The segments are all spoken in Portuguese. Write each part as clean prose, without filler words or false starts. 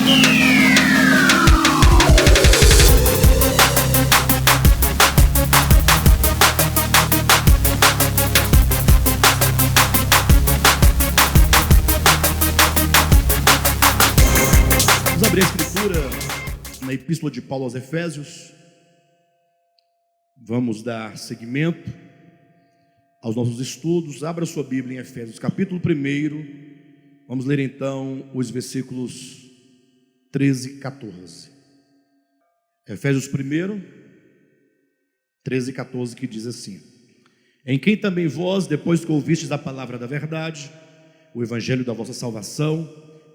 Vamos abrir a escritura na Epístola de Paulo aos Efésios. Vamos dar seguimento aos nossos estudos. Abra sua Bíblia em Efésios capítulo 1. Vamos ler então os versículos 13 e 14. Efésios 1, 13 e 14, que diz assim: em quem também vós, depois que ouvistes a palavra da verdade, o evangelho da vossa salvação,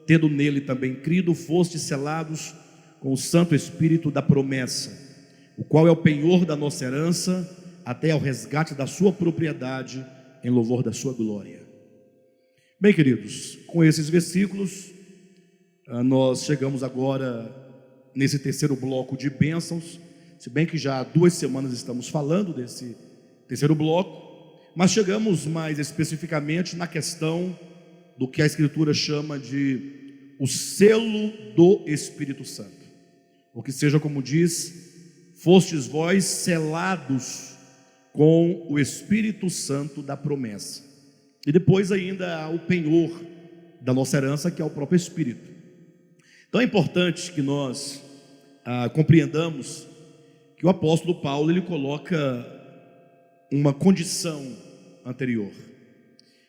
tendo nele também crido, fostes selados com o Santo Espírito da promessa, o qual é o penhor da nossa herança, até ao resgate da sua propriedade, em louvor da sua glória. Bem, queridos, com esses versículos, nós chegamos agora nesse terceiro bloco de bênçãos, se bem que já há 2 semanas estamos falando desse terceiro bloco, mas chegamos mais especificamente na questão do que a Escritura chama de o selo do Espírito Santo, ou que seja, como diz, fostes vós selados com o Espírito Santo da promessa. E depois ainda há o penhor da nossa herança, que é o próprio Espírito. Então é importante que nós compreendamos que o apóstolo Paulo, ele coloca uma condição anterior.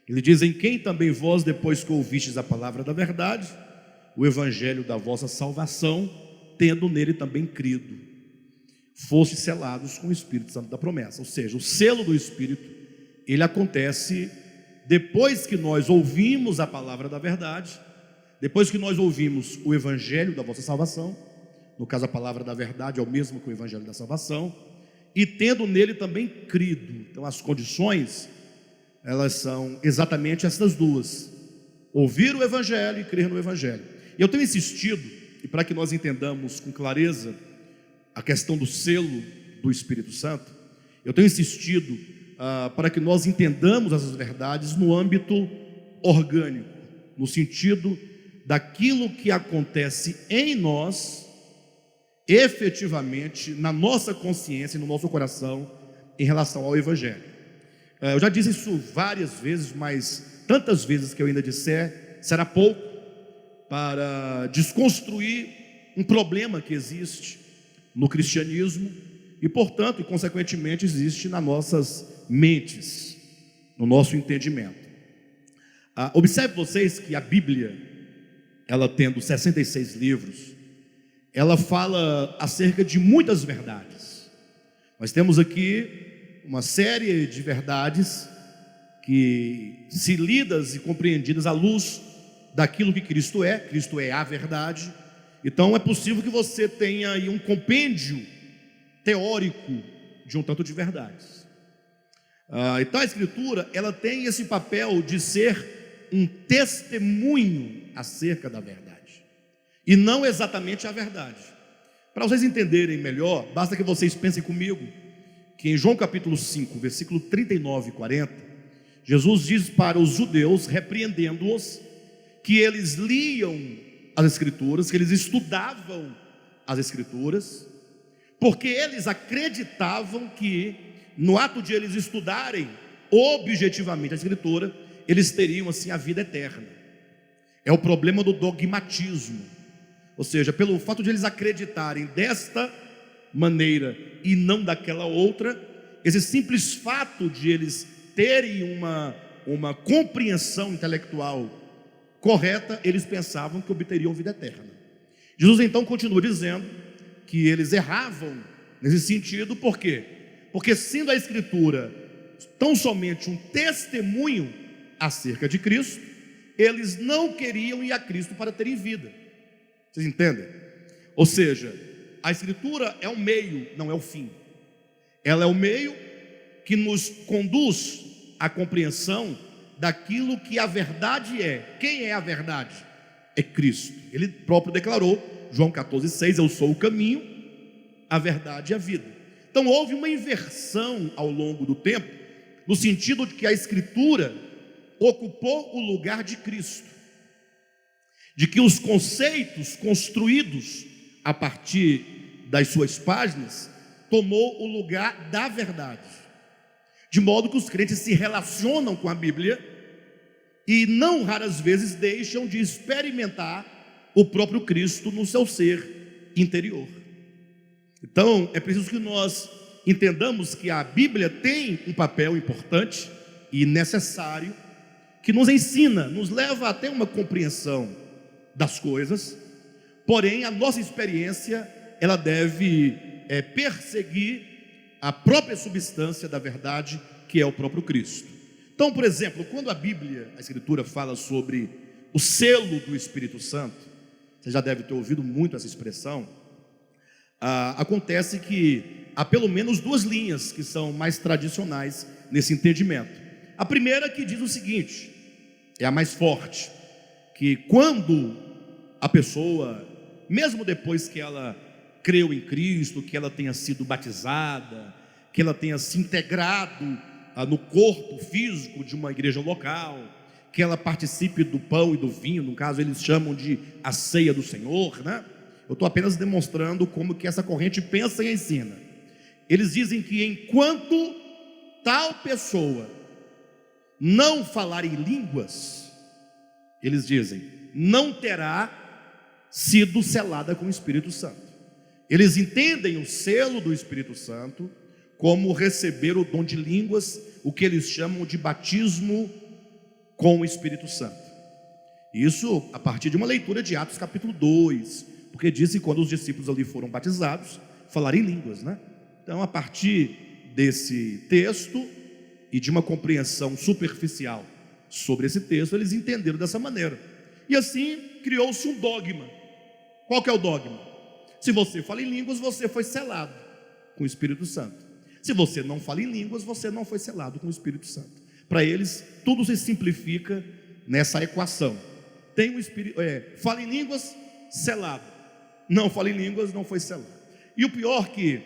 Ele diz: em quem também vós, depois que ouvistes a palavra da verdade, o evangelho da vossa salvação, tendo nele também crido, fostes selados com o Espírito Santo da promessa. Ou seja, o selo do Espírito, ele acontece depois que nós ouvimos a palavra da verdade, depois que nós ouvimos o evangelho da vossa salvação. No caso, a palavra da verdade é o mesmo que o evangelho da salvação, e tendo nele também crido. Então as condições, elas são exatamente essas duas: ouvir o evangelho e crer no evangelho. E eu tenho insistido, e para que nós entendamos com clareza a questão do selo do Espírito Santo, eu tenho insistido para que nós entendamos essas verdades no âmbito orgânico, no sentido daquilo que acontece em nós, efetivamente, na nossa consciência e no nosso coração, em relação ao evangelho. Eu já disse isso várias vezes, mas tantas vezes que eu ainda disser, será pouco para desconstruir um problema que existe no cristianismo e, portanto, e consequentemente, existe nas nossas mentes, no nosso entendimento. Observe vocês que a Bíblia, ela tendo 66 livros, ela fala acerca de muitas verdades. Nós temos aqui uma série de verdades que, se lidas e compreendidas à luz daquilo que Cristo é a verdade, então é possível que você tenha aí um compêndio teórico de um tanto de verdades. Então a Escritura, ela tem esse papel de ser um testemunho acerca da verdade, e não exatamente a verdade. Para vocês entenderem melhor, basta que vocês pensem comigo que em João capítulo 5, versículo 39 e 40, Jesus diz para os judeus, repreendendo-os, que eles liam as Escrituras, que eles estudavam as Escrituras, porque eles acreditavam que, no ato de eles estudarem objetivamente a Escritura, eles teriam assim a vida eterna. É o problema do dogmatismo, ou seja, pelo fato de eles acreditarem desta maneira e não daquela outra, esse simples fato de eles terem uma compreensão intelectual correta, eles pensavam que obteriam vida eterna. Jesus então continua dizendo que eles erravam nesse sentido. Por quê? Porque, sendo a Escritura tão somente um testemunho acerca de Cristo, eles não queriam ir a Cristo para terem vida. Vocês entendem? Ou seja, a Escritura é o meio, não é o fim. Ela é o meio que nos conduz à compreensão daquilo que a verdade é. Quem é a verdade? É Cristo. Ele próprio declarou, João 14,6: eu sou o caminho, a verdade e a vida. Então houve uma inversão ao longo do tempo, no sentido de que a Escritura ocupou o lugar de Cristo. de que os conceitos construídos a partir das suas páginas tomou o lugar da verdade, de modo que os crentes se relacionam com a Bíblia e não raras vezes deixam de experimentar o próprio Cristo no seu ser interior. Então é preciso que nós entendamos que a Bíblia tem um papel importante e necessário, que nos ensina, nos leva até uma compreensão das coisas, porém a nossa experiência, ela deve perseguir a própria substância da verdade, que é o próprio Cristo. Então, por exemplo, quando a Bíblia, a Escritura fala sobre o selo do Espírito Santo, você já deve ter ouvido muito essa expressão. Acontece que há pelo menos duas linhas que são mais tradicionais nesse entendimento. A primeira que diz o seguinte, é a mais forte, que quando a pessoa, mesmo depois que ela creu em Cristo, que ela tenha sido batizada, que ela tenha se integrado no corpo físico de uma igreja local, que ela participe do pão e do vinho, no caso eles chamam de a ceia do Senhor, né? Eu estou apenas demonstrando como que essa corrente pensa e ensina. Eles dizem que enquanto tal pessoa não falar em línguas, eles dizem, não terá sido selada com o Espírito Santo. Eles entendem o selo do Espírito Santo como receber o dom de línguas, o que eles chamam de batismo com o Espírito Santo. Isso a partir de uma leitura de Atos capítulo 2, porque diz que quando os discípulos ali foram batizados, falaram em línguas, né? Então, a partir desse texto e de uma compreensão superficial sobre esse texto, eles entenderam dessa maneira. E assim criou-se um dogma. Qual que é o dogma? Se você fala em línguas, você foi selado com o Espírito Santo. Se você não fala em línguas, você não foi selado com o Espírito Santo. Para eles, tudo se simplifica nessa equação. Tem o Espírito, fala em línguas, selado. Não fala em línguas, não foi selado. E o pior que,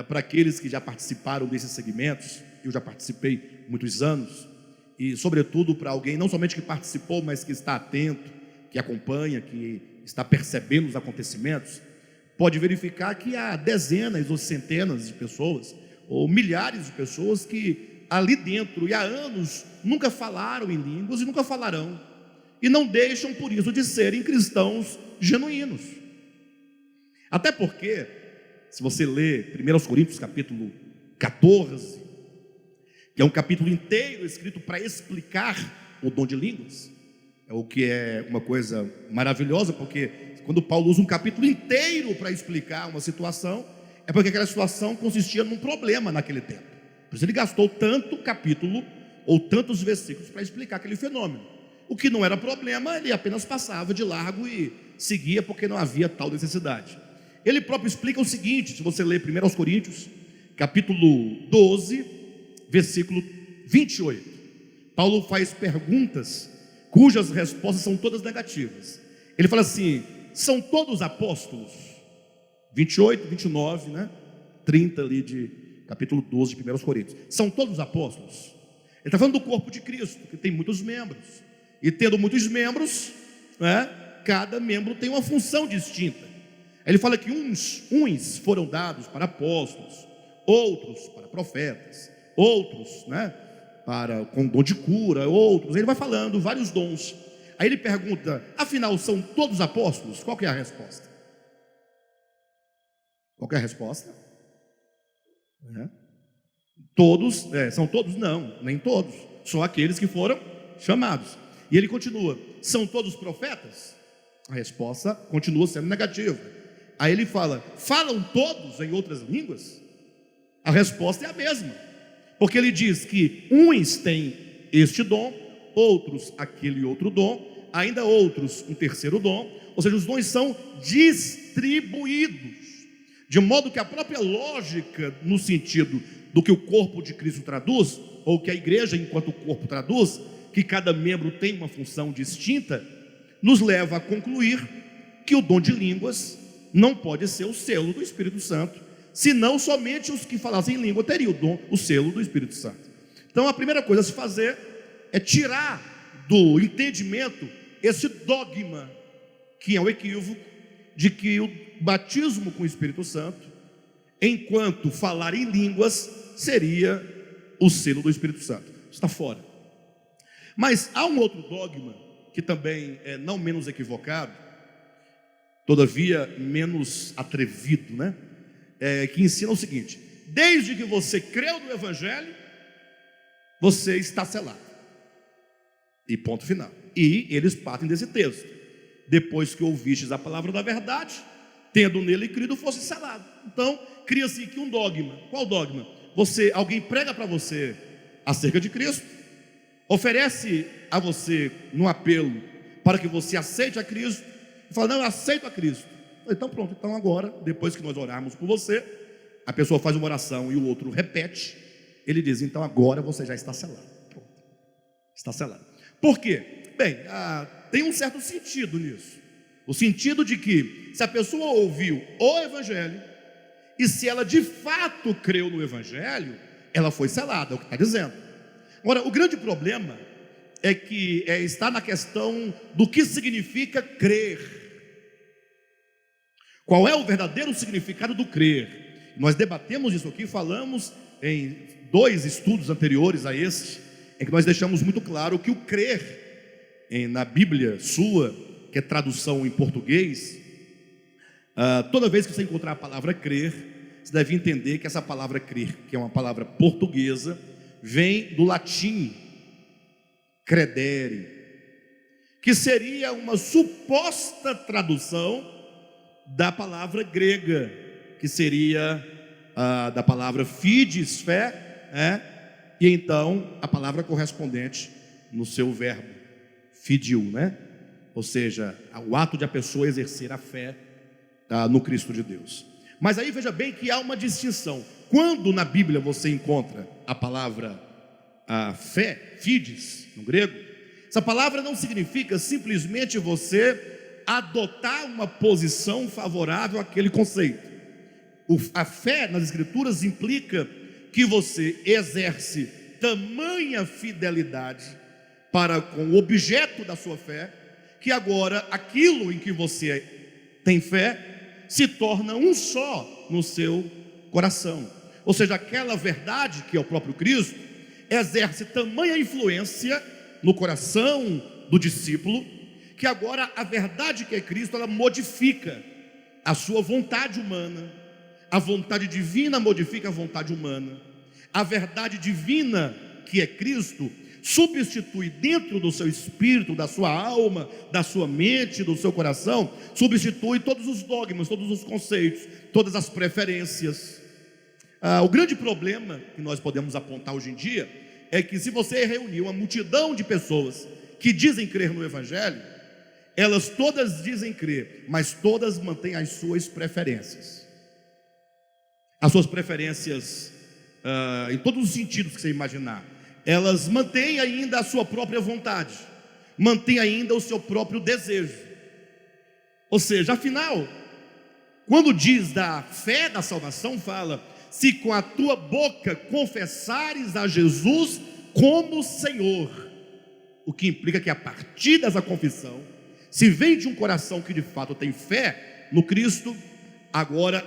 para aqueles que já participaram desses segmentos, eu já participei muitos anos, e sobretudo para alguém não somente que participou, mas que está atento, que acompanha, que está percebendo os acontecimentos, pode verificar que há dezenas ou centenas de pessoas, ou milhares de pessoas que ali dentro e há anos nunca falaram em línguas e nunca falarão, e não deixam por isso de serem cristãos genuínos. Até porque, se você ler 1 Coríntios capítulo 14, que é um capítulo inteiro escrito para explicar o dom de línguas, é o que é uma coisa maravilhosa, porque quando Paulo usa um capítulo inteiro para explicar uma situação, é porque aquela situação consistia num problema naquele tempo. Por isso ele gastou tanto capítulo ou tantos versículos para explicar aquele fenômeno. O que não era problema, ele apenas passava de largo e seguia, porque não havia tal necessidade. Ele próprio explica o seguinte, se você ler 1 Coríntios capítulo 12, versículo 28, Paulo faz perguntas cujas respostas são todas negativas. Ele fala assim, são todos apóstolos? 28, 29, né? 30 ali de capítulo 12 de 1 Coríntios. São todos apóstolos? Ele está falando do corpo de Cristo, que tem muitos membros. E tendo muitos membros, né, cada membro tem uma função distinta. Ele fala que uns foram dados para apóstolos, outros para profetas, outros, né, com dom de cura, outros. Ele vai falando vários dons. Aí ele pergunta, afinal são todos apóstolos? Qual que é a resposta? Qual que é a resposta? Todos, são todos? Não, nem todos. Só aqueles que foram chamados. E ele continua, são todos profetas? A resposta continua sendo negativa. Aí ele fala, falam todos em outras línguas? A resposta é a mesma, porque ele diz que uns têm este dom, outros aquele outro dom, ainda outros um terceiro dom, ou seja, os dons são distribuídos, de modo que a própria lógica, no sentido do que o corpo de Cristo traduz, ou que a igreja enquanto corpo traduz, que cada membro tem uma função distinta, nos leva a concluir que o dom de línguas não pode ser o selo do Espírito Santo, senão somente os que falassem em língua teriam o selo do Espírito Santo. Então a primeira coisa a se fazer é tirar do entendimento esse dogma que é o equívoco de que o batismo com o Espírito Santo, enquanto falar em línguas, seria o selo do Espírito Santo. Está fora. Mas há um outro dogma, que também é não menos equivocado, todavia menos atrevido, né? Que ensina o seguinte: desde que você creu no Evangelho, você está selado. E ponto final. E eles partem desse texto: depois que ouvistes a palavra da verdade, tendo nele crido, fosse selado. Então, cria-se aqui um dogma. Qual dogma? Alguém prega para você acerca de Cristo, oferece a você no apelo para que você aceite a Cristo, e fala: não, eu aceito a Cristo. Então pronto, então agora, depois que nós orarmos por você, a pessoa faz uma oração e o outro repete, ele diz: então agora você já está selado. Pronto, está selado. Por quê? Bem, tem um certo sentido nisso. O sentido de que, se a pessoa ouviu o Evangelho, e se ela de fato creu no Evangelho, ela foi selada, é o que está dizendo. Agora, o grande problema é que está na questão do que significa crer. Qual é o verdadeiro significado do crer? Nós debatemos isso aqui, falamos em 2 estudos anteriores a este, em que nós deixamos muito claro que o crer, na Bíblia sua, que é tradução em português, toda vez que você encontrar a palavra crer, você deve entender que essa palavra crer, que é uma palavra portuguesa, vem do latim credere, que seria uma suposta tradução da palavra grega, que seria da palavra fides, fé, e então a palavra correspondente no seu verbo, fidiu, né? Ou seja, o ato de a pessoa exercer a fé no Cristo de Deus. Mas aí veja bem que há uma distinção. Quando na Bíblia você encontra a palavra fé, fides, no grego, essa palavra não significa simplesmente você adotar uma posição favorável àquele conceito. A fé nas Escrituras implica que você exerce tamanha fidelidade para com o objeto da sua fé, que agora aquilo em que você tem fé se torna um só no seu coração. Ou seja, aquela verdade que é o próprio Cristo exerce tamanha influência no coração do discípulo, que agora a verdade que é Cristo, ela modifica a sua vontade humana. A vontade divina modifica a vontade humana. A verdade divina que é Cristo substitui dentro do seu espírito, da sua alma, da sua mente, do seu coração, substitui todos os dogmas, todos os conceitos, todas as preferências. O grande problema que nós podemos apontar hoje em dia é que, se você reunir uma multidão de pessoas que dizem crer no Evangelho, elas todas dizem crer, mas todas mantêm as suas preferências. As suas preferências em todos os sentidos que você imaginar. Elas mantêm ainda a sua própria vontade, mantêm ainda o seu próprio desejo. Ou seja, afinal, quando diz da fé da salvação, fala: se com a tua boca confessares a Jesus como Senhor, o que implica que a partir dessa confissão, se vem de um coração que de fato tem fé no Cristo, agora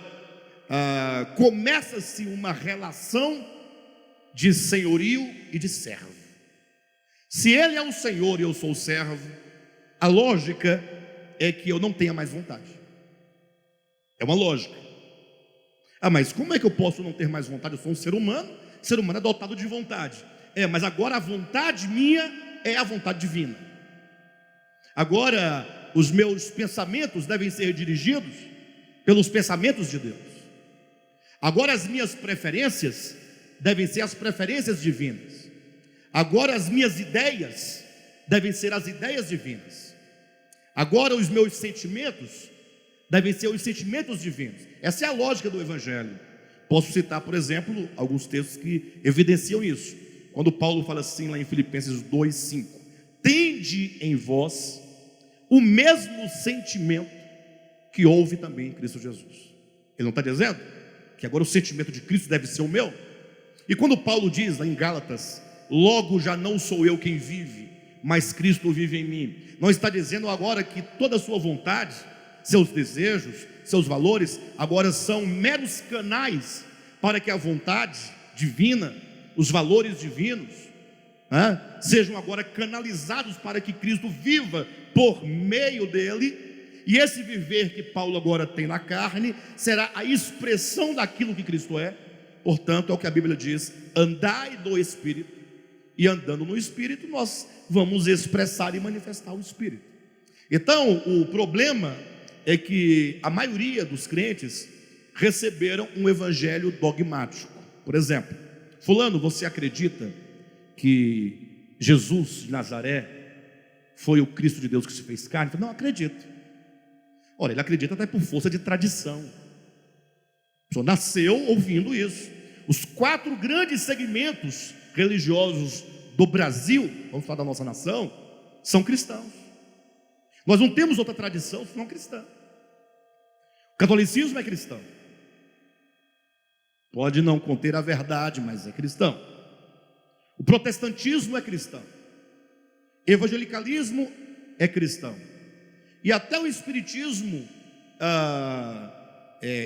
começa-se uma relação de senhorio e de servo. Se ele é o Senhor e eu sou o servo, a lógica é que eu não tenha mais vontade. É uma lógica. Mas como é que eu posso não ter mais vontade? Eu sou um ser humano é dotado de vontade. Mas agora a vontade minha é a vontade divina. Agora os meus pensamentos devem ser dirigidos pelos pensamentos de Deus. Agora as minhas preferências devem ser as preferências divinas. Agora as minhas ideias devem ser as ideias divinas. Agora os meus sentimentos devem ser os sentimentos divinos. Essa é a lógica do Evangelho. Posso citar, por exemplo, alguns textos que evidenciam isso. Quando Paulo fala assim lá em Filipenses 2:5: tende em vós o mesmo sentimento que houve também em Cristo Jesus. Ele não está dizendo que agora o sentimento de Cristo deve ser o meu? E quando Paulo diz lá em Gálatas: logo já não sou eu quem vive, mas Cristo vive em mim. Não está dizendo agora que toda a sua vontade, seus desejos, seus valores, agora são meros canais para que a vontade divina, os valores divinos, sejam agora canalizados para que Cristo viva por meio dele. E esse viver que Paulo agora tem na carne será a expressão daquilo que Cristo é. Portanto, é o que a Bíblia diz: andai no Espírito, e andando no Espírito nós vamos expressar e manifestar o Espírito. Então, o problema é que a maioria dos crentes receberam um evangelho dogmático. Por exemplo, fulano, você acredita que Jesus de Nazaré foi o Cristo de Deus que se fez carne? Não acredito. Ora, ele acredita até por força de tradição. A pessoa nasceu ouvindo isso. Os 4 grandes segmentos religiosos do Brasil, vamos falar da nossa nação, são cristãos. Nós não temos outra tradição senão cristã. O catolicismo é cristão. Pode não conter a verdade, mas é cristão. O protestantismo é cristão. O evangelicalismo é cristão. E até o espiritismo,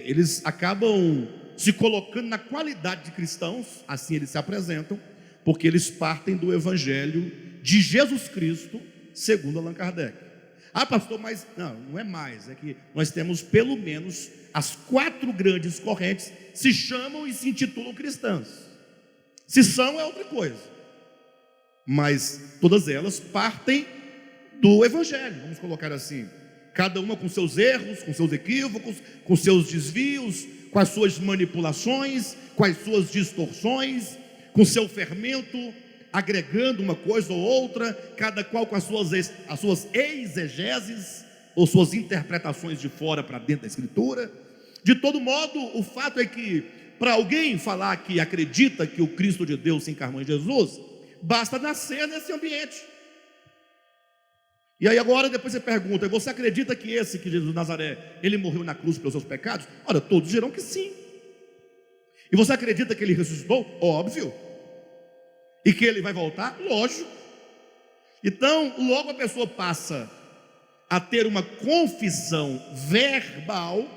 eles acabam se colocando na qualidade de cristãos, assim eles se apresentam, porque eles partem do evangelho de Jesus Cristo, segundo Allan Kardec. Ah, pastor, mas não é mais, é que nós temos pelo menos as 4 grandes correntes se chamam e se intitulam cristãs. Se são é outra coisa, mas todas elas partem do evangelho, vamos colocar assim, cada uma com seus erros, com seus equívocos, com seus desvios, com as suas manipulações, com as suas distorções, com seu fermento, agregando uma coisa ou outra, cada qual com as suas exegeses, ou suas interpretações de fora para dentro da Escritura. De todo modo, o fato é que, para alguém falar que acredita que o Cristo de Deus se encarnou em Jesus, basta nascer nesse ambiente. E aí agora depois você pergunta: você acredita que esse, que Jesus de Nazaré, ele morreu na cruz pelos seus pecados? Ora, todos dirão que sim. E você acredita que ele ressuscitou? Óbvio. E que ele vai voltar? Lógico. Então, logo a pessoa passa a ter uma confissão verbal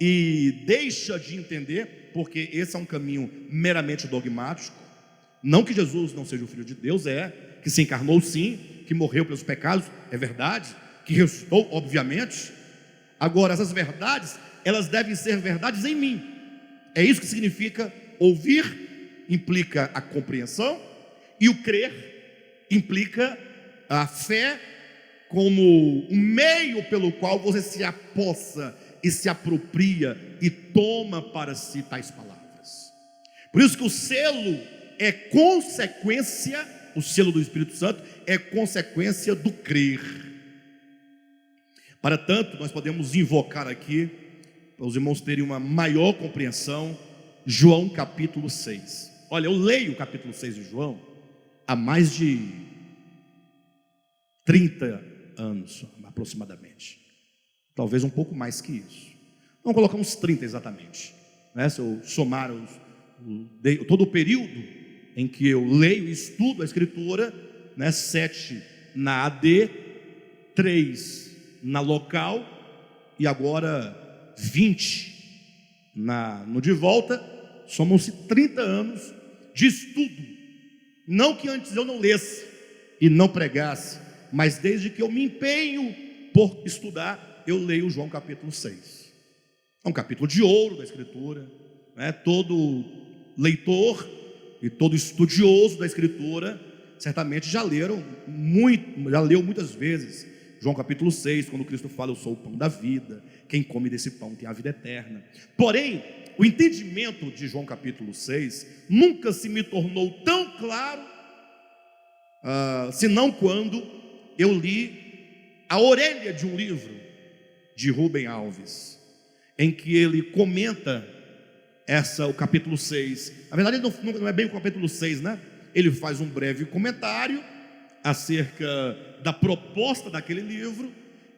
e deixa de entender, porque esse é um caminho meramente dogmático. Não que Jesus não seja o Filho de Deus, que se encarnou sim, que morreu pelos pecados, é verdade, que ressuscitou, obviamente. Agora, essas verdades, elas devem ser verdades em mim. É isso que significa ouvir, implica a compreensão, e o crer implica a fé como um meio pelo qual você se apossa e se apropria e toma para si tais palavras. Por isso que o selo é consequência, o selo do Espírito Santo é consequência do crer. Para tanto, nós podemos invocar aqui, para os irmãos terem uma maior compreensão, João capítulo 6. Olha, eu leio o capítulo 6 de João há mais de 30 anos, aproximadamente. Talvez um pouco mais que isso. Vamos colocar uns 30 exatamente. Se eu somar todo o período em que eu leio e estudo a Escritura, 7 na AD, 3 na local e agora 20 no de volta, somam-se 30 anos de estudo. Não que antes eu não lesse e não pregasse, mas desde que eu me empenho por estudar, eu leio João capítulo 6. É um capítulo de ouro da Escritura, todo leitor e todo estudioso da Escritura certamente já leu muitas vezes João capítulo 6, quando Cristo fala: eu sou o pão da vida, quem come desse pão tem a vida eterna. Porém, o entendimento de João capítulo 6 nunca se me tornou tão claro, senão quando eu li a orelha de um livro de Rubem Alves, em que ele comenta o capítulo 6. Na verdade não é bem o capítulo 6, Ele faz um breve comentário acerca da proposta daquele livro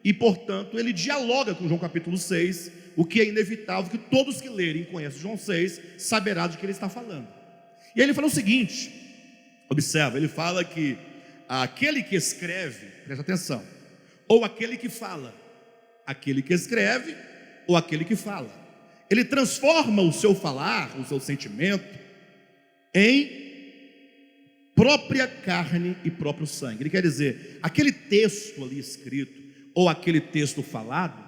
e, portanto, ele dialoga com João capítulo 6, o que é inevitável que todos que lerem e conhecem João 6 saberá de que ele está falando. E aí ele fala o seguinte: Observa, ele fala que aquele que escreve, presta atenção, ou aquele que fala, aquele que escreve ou aquele que fala, ele transforma o seu falar, o seu sentimento, em própria carne e próprio sangue. Ele quer dizer, aquele texto ali escrito, ou aquele texto falado,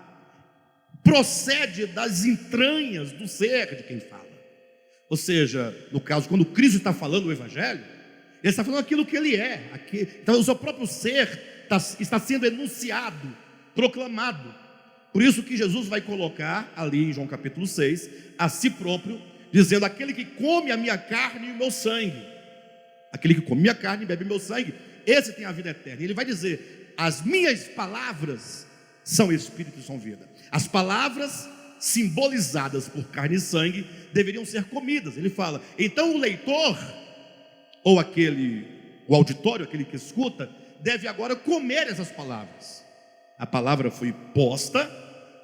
procede das entranhas do ser de quem fala. Ou seja, no caso, quando Cristo está falando o Evangelho, ele está falando aquilo que ele é. Então o seu próprio ser está sendo enunciado, proclamado. Por isso que Jesus vai colocar ali em João capítulo 6, a si próprio, dizendo: aquele que come a minha carne e o meu sangue, aquele que come minha carne e bebe meu sangue, esse tem a vida eterna. E ele vai dizer: as minhas palavras são espírito e são vida. As palavras simbolizadas por carne e sangue deveriam ser comidas. Ele fala: então o leitor, ou o auditório, aquele que escuta, deve agora comer essas palavras. A palavra foi posta,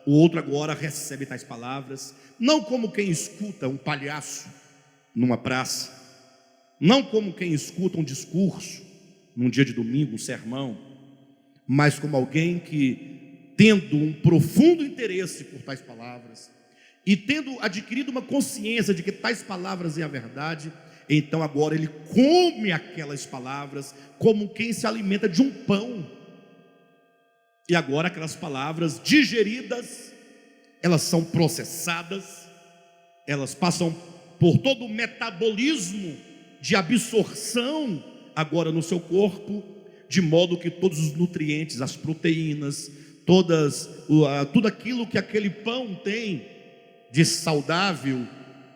o outro agora recebe tais palavras, não como quem escuta um palhaço numa praça, não como quem escuta um discurso num dia de domingo, um sermão, mas como alguém que, tendo um profundo interesse por tais palavras e tendo adquirido uma consciência de que tais palavras é a verdade, então agora ele come aquelas palavras como quem se alimenta de um pão. E agora aquelas palavras digeridas, elas são processadas, elas passam por todo o metabolismo de absorção agora no seu corpo, de modo que todos os nutrientes, as proteínas, tudo aquilo que aquele pão tem de saudável,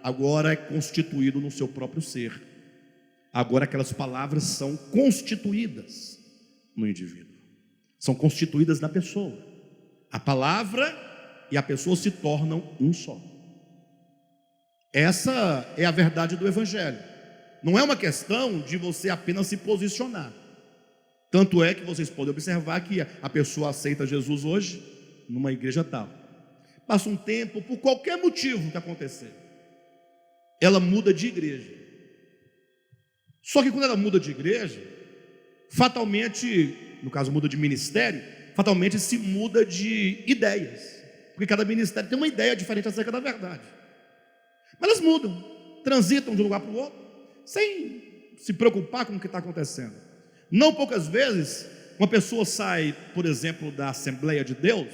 agora é constituído no seu próprio ser. Agora aquelas palavras são constituídas no indivíduo, são constituídas na pessoa. A palavra e a pessoa se tornam um só. Essa é a verdade do Evangelho. Não é uma questão de você apenas se posicionar. Tanto é que vocês podem observar que a pessoa aceita Jesus hoje numa igreja tal. Passa um tempo, por qualquer motivo que acontecer, ela muda de igreja. Só que quando ela muda de igreja, fatalmente, no caso muda de ministério, fatalmente se muda de ideias, porque cada ministério tem uma ideia diferente acerca da verdade. Mas elas mudam, transitam de um lugar para o outro, sem se preocupar com o que está acontecendo. Não poucas vezes, uma pessoa sai, por exemplo, da Assembleia de Deus,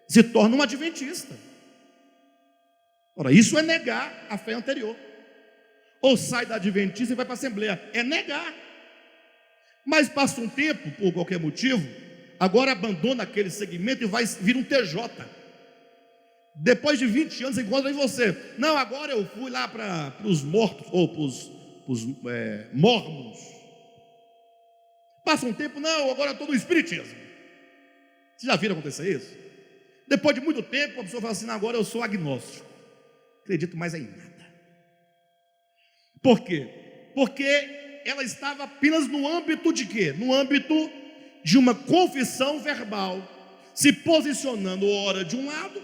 se torna um adventista. Ora, isso é negar a fé anterior. Ou sai da adventista e vai para a Assembleia, é negar. Mas passa um tempo, por qualquer motivo, agora abandona aquele segmento e vai vir um TJ. Depois de 20 anos, encontra em você: não, agora eu fui lá para os mortos, ou para os mormons. Passa um tempo, não, agora eu estou no espiritismo. Vocês já viram acontecer isso? Depois de muito tempo, a pessoa fala assim: não, agora eu sou agnóstico, acredito mais em nada. Por quê? Porque ela estava apenas no âmbito de quê? No âmbito de uma confissão verbal, se posicionando ora de um lado,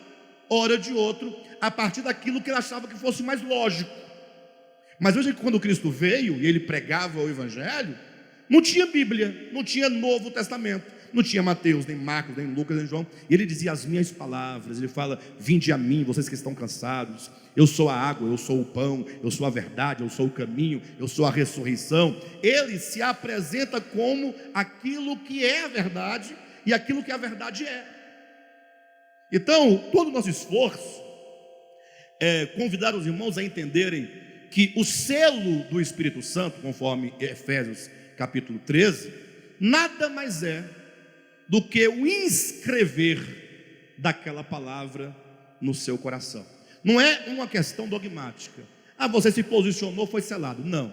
ora de outro, a partir daquilo que ela achava que fosse mais lógico. Mas hoje, quando Cristo veio e ele pregava o Evangelho, não tinha Bíblia, não tinha Novo Testamento, não tinha Mateus, nem Marcos, nem Lucas, nem João. E ele dizia as minhas palavras. Ele fala: vinde a mim, vocês que estão cansados. Eu sou a água, eu sou o pão, eu sou a verdade, eu sou o caminho, eu sou a ressurreição. Ele se apresenta como aquilo que é a verdade e aquilo que a verdade é. Então, todo o nosso esforço é convidar os irmãos a entenderem que o selo do Espírito Santo, conforme Efésios capítulo 13, nada mais é do que o inscrever daquela palavra no seu coração. Não é uma questão dogmática. Ah, você se posicionou, foi selado. Não,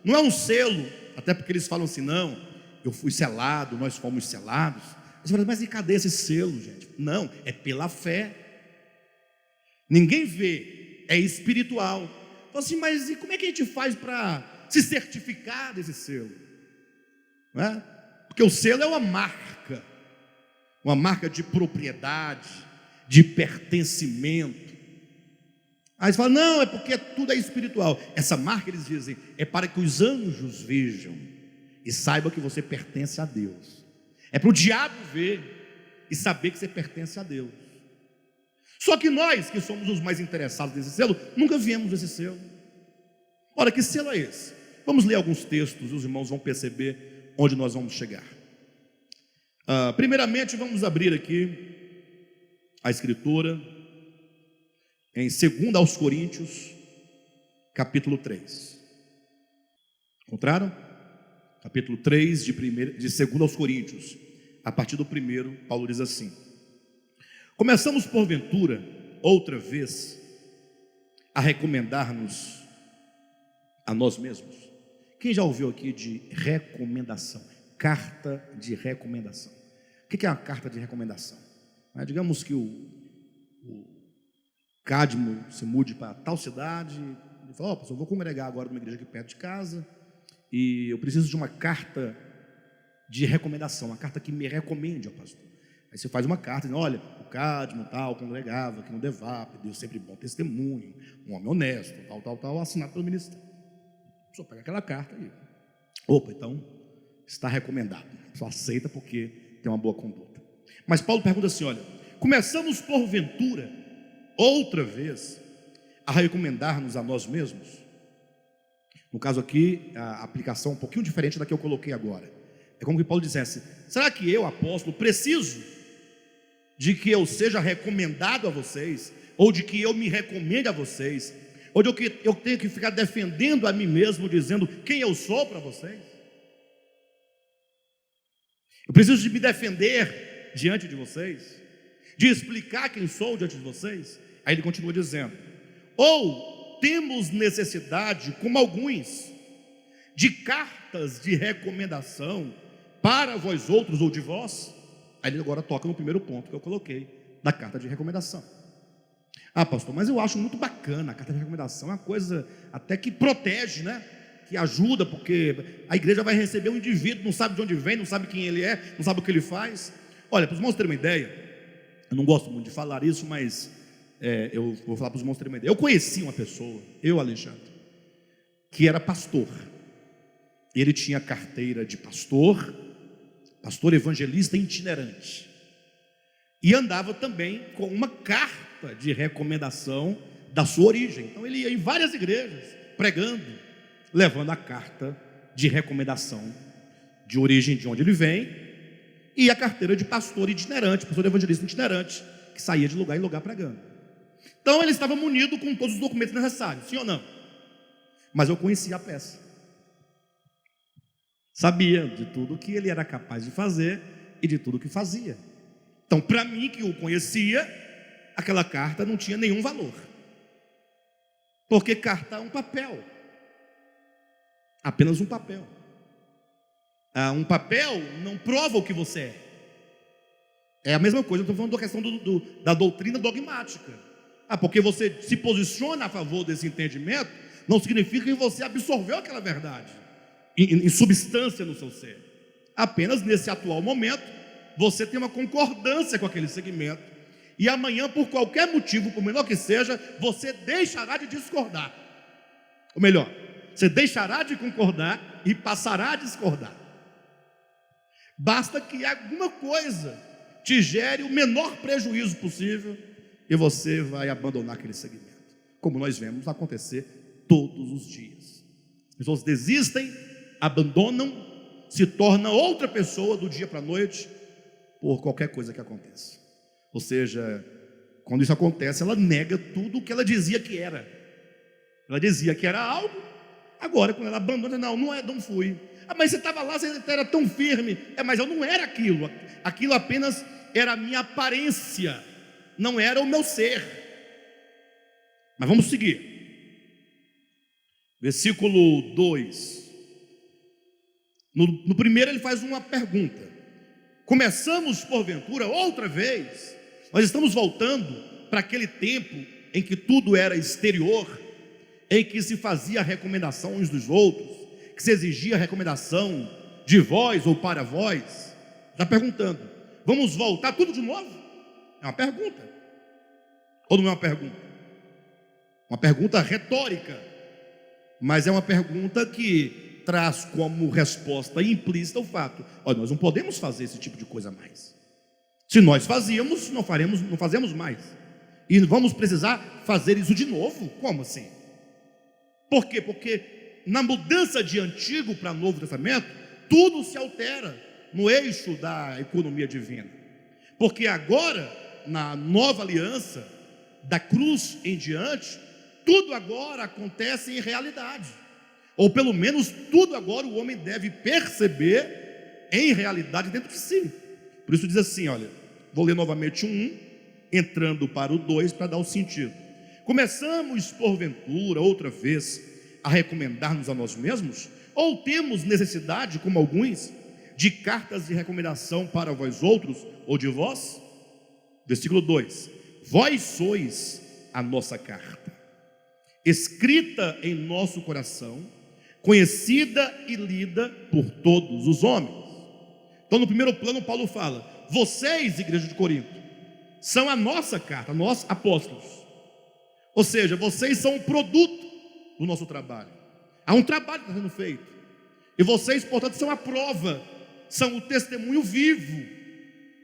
não é um selo, até porque eles falam assim: não, eu fui selado, nós fomos selados. Você fala: mas e cadê esse selo, gente? Não, é pela fé. Ninguém vê, é espiritual. Fala assim: mas e como é que a gente faz para se certificar desse selo? Não é? Porque o selo é uma marca de propriedade, de pertencimento. Aí você fala, não, é porque tudo é espiritual. Essa marca, eles dizem, é para que os anjos vejam e saibam que você pertence a Deus. É para o diabo ver e saber que você pertence a Deus. Só que nós, que somos os mais interessados nesse selo, nunca viemos esse selo. Ora, que selo é esse? Vamos ler alguns textos e os irmãos vão perceber onde nós vamos chegar. Primeiramente, vamos abrir aqui a escritura em 2 Coríntios, capítulo 3. Encontraram? Capítulo 3 de 2 Coríntios, a partir do 1, Paulo diz assim: começamos porventura, outra vez, a recomendar-nos a nós mesmos. Quem já ouviu aqui de recomendação? Carta de recomendação. O que é uma carta de recomendação? Digamos que o Cadmo se mude para tal cidade, e fala, pastor, eu vou congregar agora numa igreja aqui perto de casa, e eu preciso de uma carta de recomendação, uma carta que me recomende ao pastor. Aí você faz uma carta, dizendo, olha, o Cadmo tal, congregava aqui no Devap, deu sempre bom testemunho, um homem honesto, tal, assinado pelo ministério. A pessoa pega aquela carta e, opa, então está recomendado. A pessoa aceita porque tem uma boa conduta. Mas Paulo pergunta assim, olha, começamos porventura outra vez a recomendar-nos a nós mesmos? No caso aqui, a aplicação é um pouquinho diferente da que eu coloquei agora. É como que Paulo dissesse, será que eu, apóstolo, preciso de que eu seja recomendado a vocês, ou de que eu me recomende a vocês, ou de que eu tenho que ficar defendendo a mim mesmo, dizendo quem eu sou para vocês? Eu preciso de me defender diante de vocês, de explicar quem sou diante de vocês? Aí ele continua dizendo, ou temos necessidade, como alguns, de cartas de recomendação para vós outros ou de vós? Aí ele agora toca no primeiro ponto que eu coloquei, da carta de recomendação. Pastor, mas eu acho muito bacana, a carta de recomendação é uma coisa até que protege, né? Que ajuda, porque a igreja vai receber um indivíduo, não sabe de onde vem, não sabe quem ele é, não sabe o que ele faz. Olha, para os irmãos terem uma ideia, eu não gosto muito de falar isso, mas eu vou falar para os irmãos terem uma ideia. Eu conheci uma pessoa, Alexandre, que era pastor. Ele tinha carteira de pastor evangelista itinerante, e andava também com uma carta de recomendação da sua origem. Então ele ia em várias igrejas pregando, levando a carta de recomendação de origem de onde ele vem, e a carteira de pastor itinerante, pastor evangelista itinerante, que saía de lugar em lugar pregando. Então ele estava munido com todos os documentos necessários, sim ou não? Mas eu conhecia a peça, sabia de tudo que ele era capaz de fazer e de tudo que fazia. Então, para mim que o conhecia, aquela carta não tinha nenhum valor, porque carta é um papel, apenas um papel. Um papel não prova o que você é. É a mesma coisa, eu estou falando da questão da doutrina dogmática. Porque você se posiciona a favor desse entendimento, não significa que você absorveu aquela verdade em substância no seu ser. Apenas nesse atual momento você tem uma concordância com aquele segmento, e amanhã, por qualquer motivo, por menor que seja, você deixará de discordar. Ou melhor, você deixará de concordar e passará a discordar. Basta que alguma coisa te gere o menor prejuízo possível e você vai abandonar aquele segmento, como nós vemos acontecer todos os dias. As pessoas desistem, abandonam, se tornam outra pessoa do dia para a noite por qualquer coisa que aconteça. Ou seja, quando isso acontece, ela nega tudo o que ela dizia que era. Ela dizia que era algo, agora quando ela abandona, não fui. Mas você estava lá, você era tão firme. Mas eu não era aquilo. Aquilo apenas era a minha aparência, não era o meu ser. Mas vamos seguir. Versículo 2. No primeiro ele faz uma pergunta. Começamos porventura outra vez? Nós estamos voltando para aquele tempo em que tudo era exterior, em que se fazia recomendação uns dos outros, que se exigia recomendação de vós ou para vós. Está perguntando, vamos voltar tudo de novo? É uma pergunta, ou não é uma pergunta? Uma pergunta retórica, mas é uma pergunta que traz como resposta implícita o fato: olha, nós não podemos fazer esse tipo de coisa mais. Se nós fazíamos, não fazemos mais. E vamos precisar fazer isso de novo? Como assim? Por quê? Porque na mudança de Antigo para Novo Testamento, tudo se altera no eixo da economia divina. Porque agora, na nova aliança, da cruz em diante, tudo agora acontece em realidade. Ou pelo menos tudo agora o homem deve perceber em realidade dentro de si. Por isso diz assim, olha, vou ler novamente o 1, entrando para o 2 para dar o sentido. Começamos porventura outra vez a recomendar-nos a nós mesmos? Ou temos necessidade, como alguns, de cartas de recomendação para vós outros, ou de vós? Versículo 2: vós sois a nossa carta, escrita em nosso coração, conhecida e lida por todos os homens. Então no primeiro plano Paulo fala: vocês, igreja de Corinto, são a nossa carta, nós apóstolos. Ou seja, vocês são um produto do nosso trabalho. Há um trabalho que está sendo feito, e vocês, portanto, são a prova, são o testemunho vivo,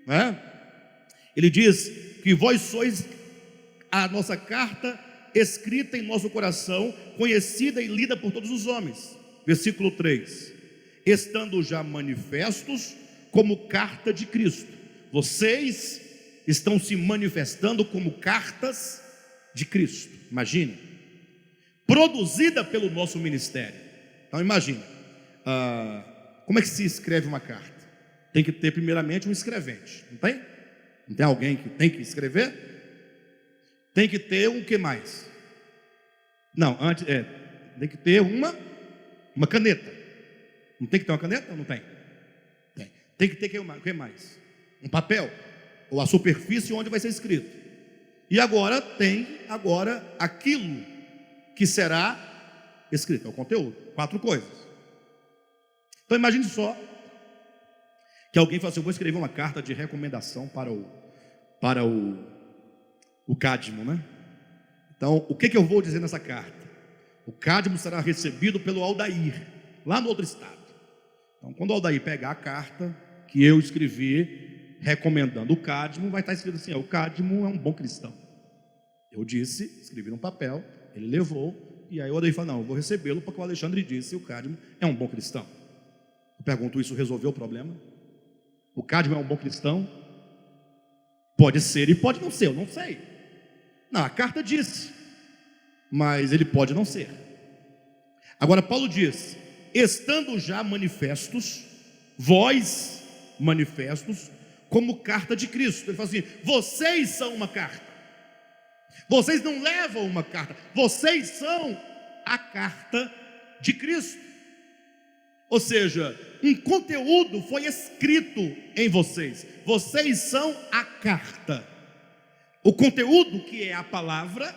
né? Ele diz que vós sois a nossa carta, escrita em nosso coração, conhecida e lida por todos os homens. Versículo 3: estando já manifestos como carta de Cristo. Vocês estão se manifestando como cartas de Cristo. Imagine, produzida pelo nosso ministério. Então imagine, como é que se escreve uma carta? Tem que ter primeiramente um escrevente, não tem? Não tem alguém que tem que escrever? Tem que ter um que mais? Não, antes tem que ter uma caneta. Não tem que ter uma caneta? Não tem. Tem que ter o que mais? Um papel, ou a superfície onde vai ser escrito. E agora tem aquilo que será escrito, é o conteúdo. 4 coisas. Então imagine só que alguém fala assim: eu vou escrever uma carta de recomendação para o Cadmo, né? Então o que eu vou dizer nessa carta? O Cadmo será recebido pelo Aldair, lá no outro estado. Então quando o Aldair pegar a carta que eu escrevi recomendando o Cadmo, vai estar escrito assim: o Cadmo é um bom cristão. Eu escrevi num papel, ele levou, e aí o Aldair fala: não, eu vou recebê-lo porque o Alexandre disse, o Cadmo é um bom cristão. Eu pergunto, isso resolveu o problema? O Cadmo é um bom cristão? Pode ser e pode não ser, eu não sei. Não, a carta disse, mas ele pode não ser. Agora Paulo diz: estando já manifestos, vós manifestos, como carta de Cristo. Ele fala assim: vocês são uma carta. Vocês não levam uma carta, vocês são a carta de Cristo. Ou seja, um conteúdo foi escrito em vocês. Vocês são a carta. O conteúdo, que é a palavra,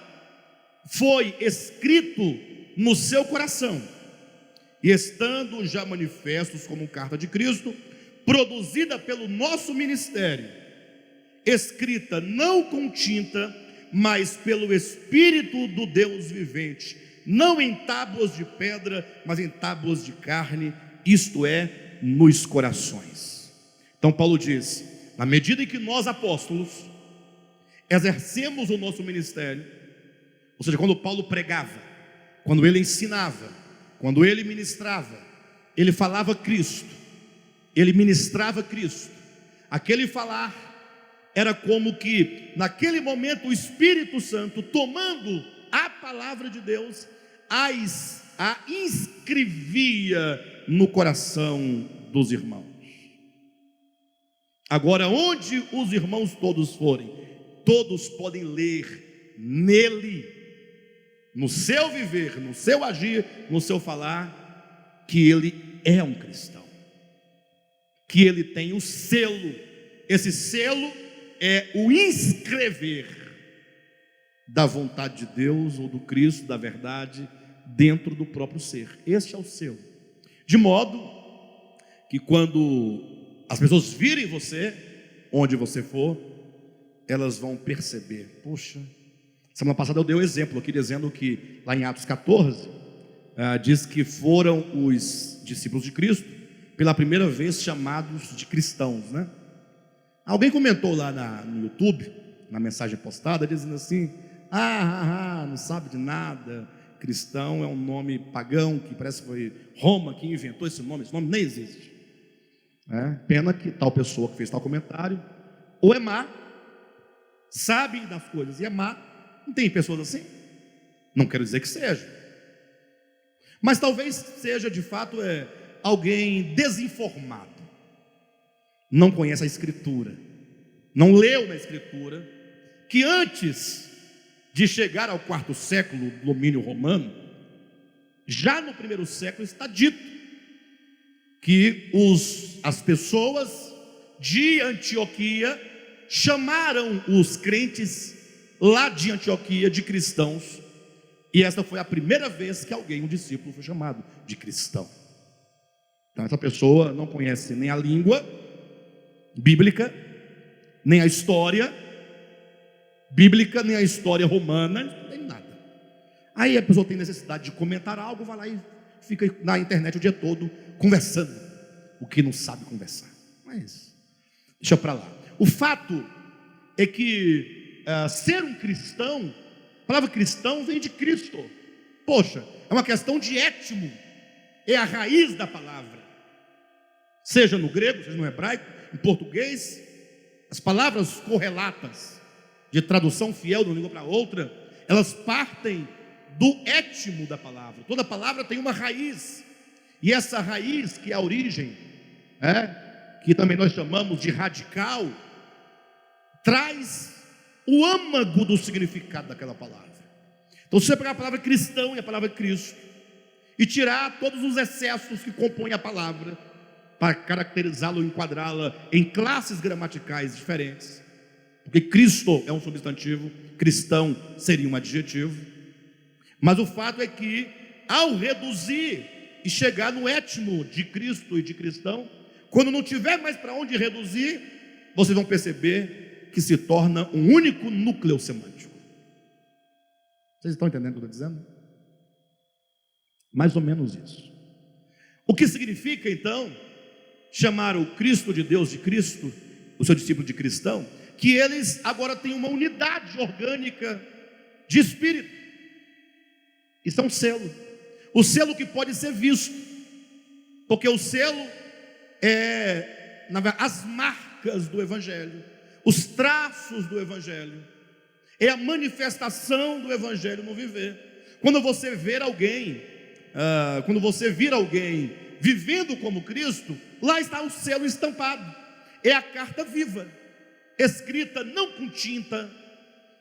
foi escrito no seu coração. E estando já manifestos como carta de Cristo, produzida pelo nosso ministério, escrita não com tinta, mas pelo Espírito do Deus vivente, não em tábuas de pedra, mas em tábuas de carne, isto é, nos corações. Então Paulo diz: na medida em que nós apóstolos exercemos o nosso ministério, ou seja, quando Paulo pregava, quando ele ensinava, quando ele ministrava, ele falava Cristo, ele ministrava Cristo. Aquele falar era como que naquele momento o Espírito Santo, tomando a palavra de Deus, a inscrevia no coração dos irmãos. Agora, onde os irmãos todos forem, todos podem ler nele, no seu viver, no seu agir, no seu falar, que ele é um cristão, que ele tem o selo. Esse selo é o inscrever da vontade de Deus, ou do Cristo, da verdade, dentro do próprio ser. Este é o selo. De modo que quando as pessoas virem você, onde você for, elas vão perceber: poxa, Semana passada eu dei um exemplo aqui, dizendo que lá em Atos 14, diz que foram os discípulos de Cristo, pela primeira vez chamados de cristãos, né? Alguém comentou lá no YouTube, na mensagem postada, dizendo assim: não sabe de nada, cristão é um nome pagão, que parece que foi Roma que inventou esse nome nem existe. Pena que tal pessoa que fez tal comentário, ou é má, sabe das coisas e é má. Não tem pessoas assim? Não quero dizer que seja, mas talvez seja de fato alguém desinformado, não conhece a Escritura, não leu na Escritura, que antes de chegar ao quarto século do domínio romano, já no primeiro século está dito que as pessoas de Antioquia chamaram os crentes lá de Antioquia de cristãos, e esta foi a primeira vez que um discípulo foi chamado de cristão. Então essa pessoa não conhece nem a língua bíblica, nem a história bíblica, nem a história romana, não tem nada. Aí a pessoa tem necessidade de comentar algo, vai lá e fica na internet o dia todo conversando o que não sabe conversar. Mas deixa para lá. O fato é que ser um cristão, a palavra cristão vem de Cristo. Poxa, é uma questão de étimo, é a raiz da palavra, seja no grego, seja no hebraico, em português. As palavras correlatas de tradução fiel de uma língua para outra, elas partem do étimo da palavra. Toda palavra tem uma raiz, e essa raiz, que é a origem, que também nós chamamos de radical, traz o âmago do significado daquela palavra. Então, se você pegar a palavra cristão e a palavra Cristo e tirar todos os excessos que compõem a palavra, para caracterizá-la ou enquadrá-la em classes gramaticais diferentes, porque Cristo é um substantivo, cristão seria um adjetivo, mas o fato é que, ao reduzir e chegar no étimo de Cristo e de cristão, quando não tiver mais para onde reduzir, vocês vão perceber que se torna um único núcleo semântico. Vocês estão entendendo o que eu estou dizendo? Mais ou menos isso. O que significa então chamar o Cristo de Deus de Cristo, o seu discípulo de cristão? Que eles agora têm uma unidade orgânica de espírito. Isso é um selo. O selo que pode ser visto, porque o selo é, na verdade, as marcas do Evangelho, os traços do Evangelho, é a manifestação do Evangelho no viver. Quando você vir alguém vivendo como Cristo, lá está o selo estampado, é a carta viva, escrita não com tinta,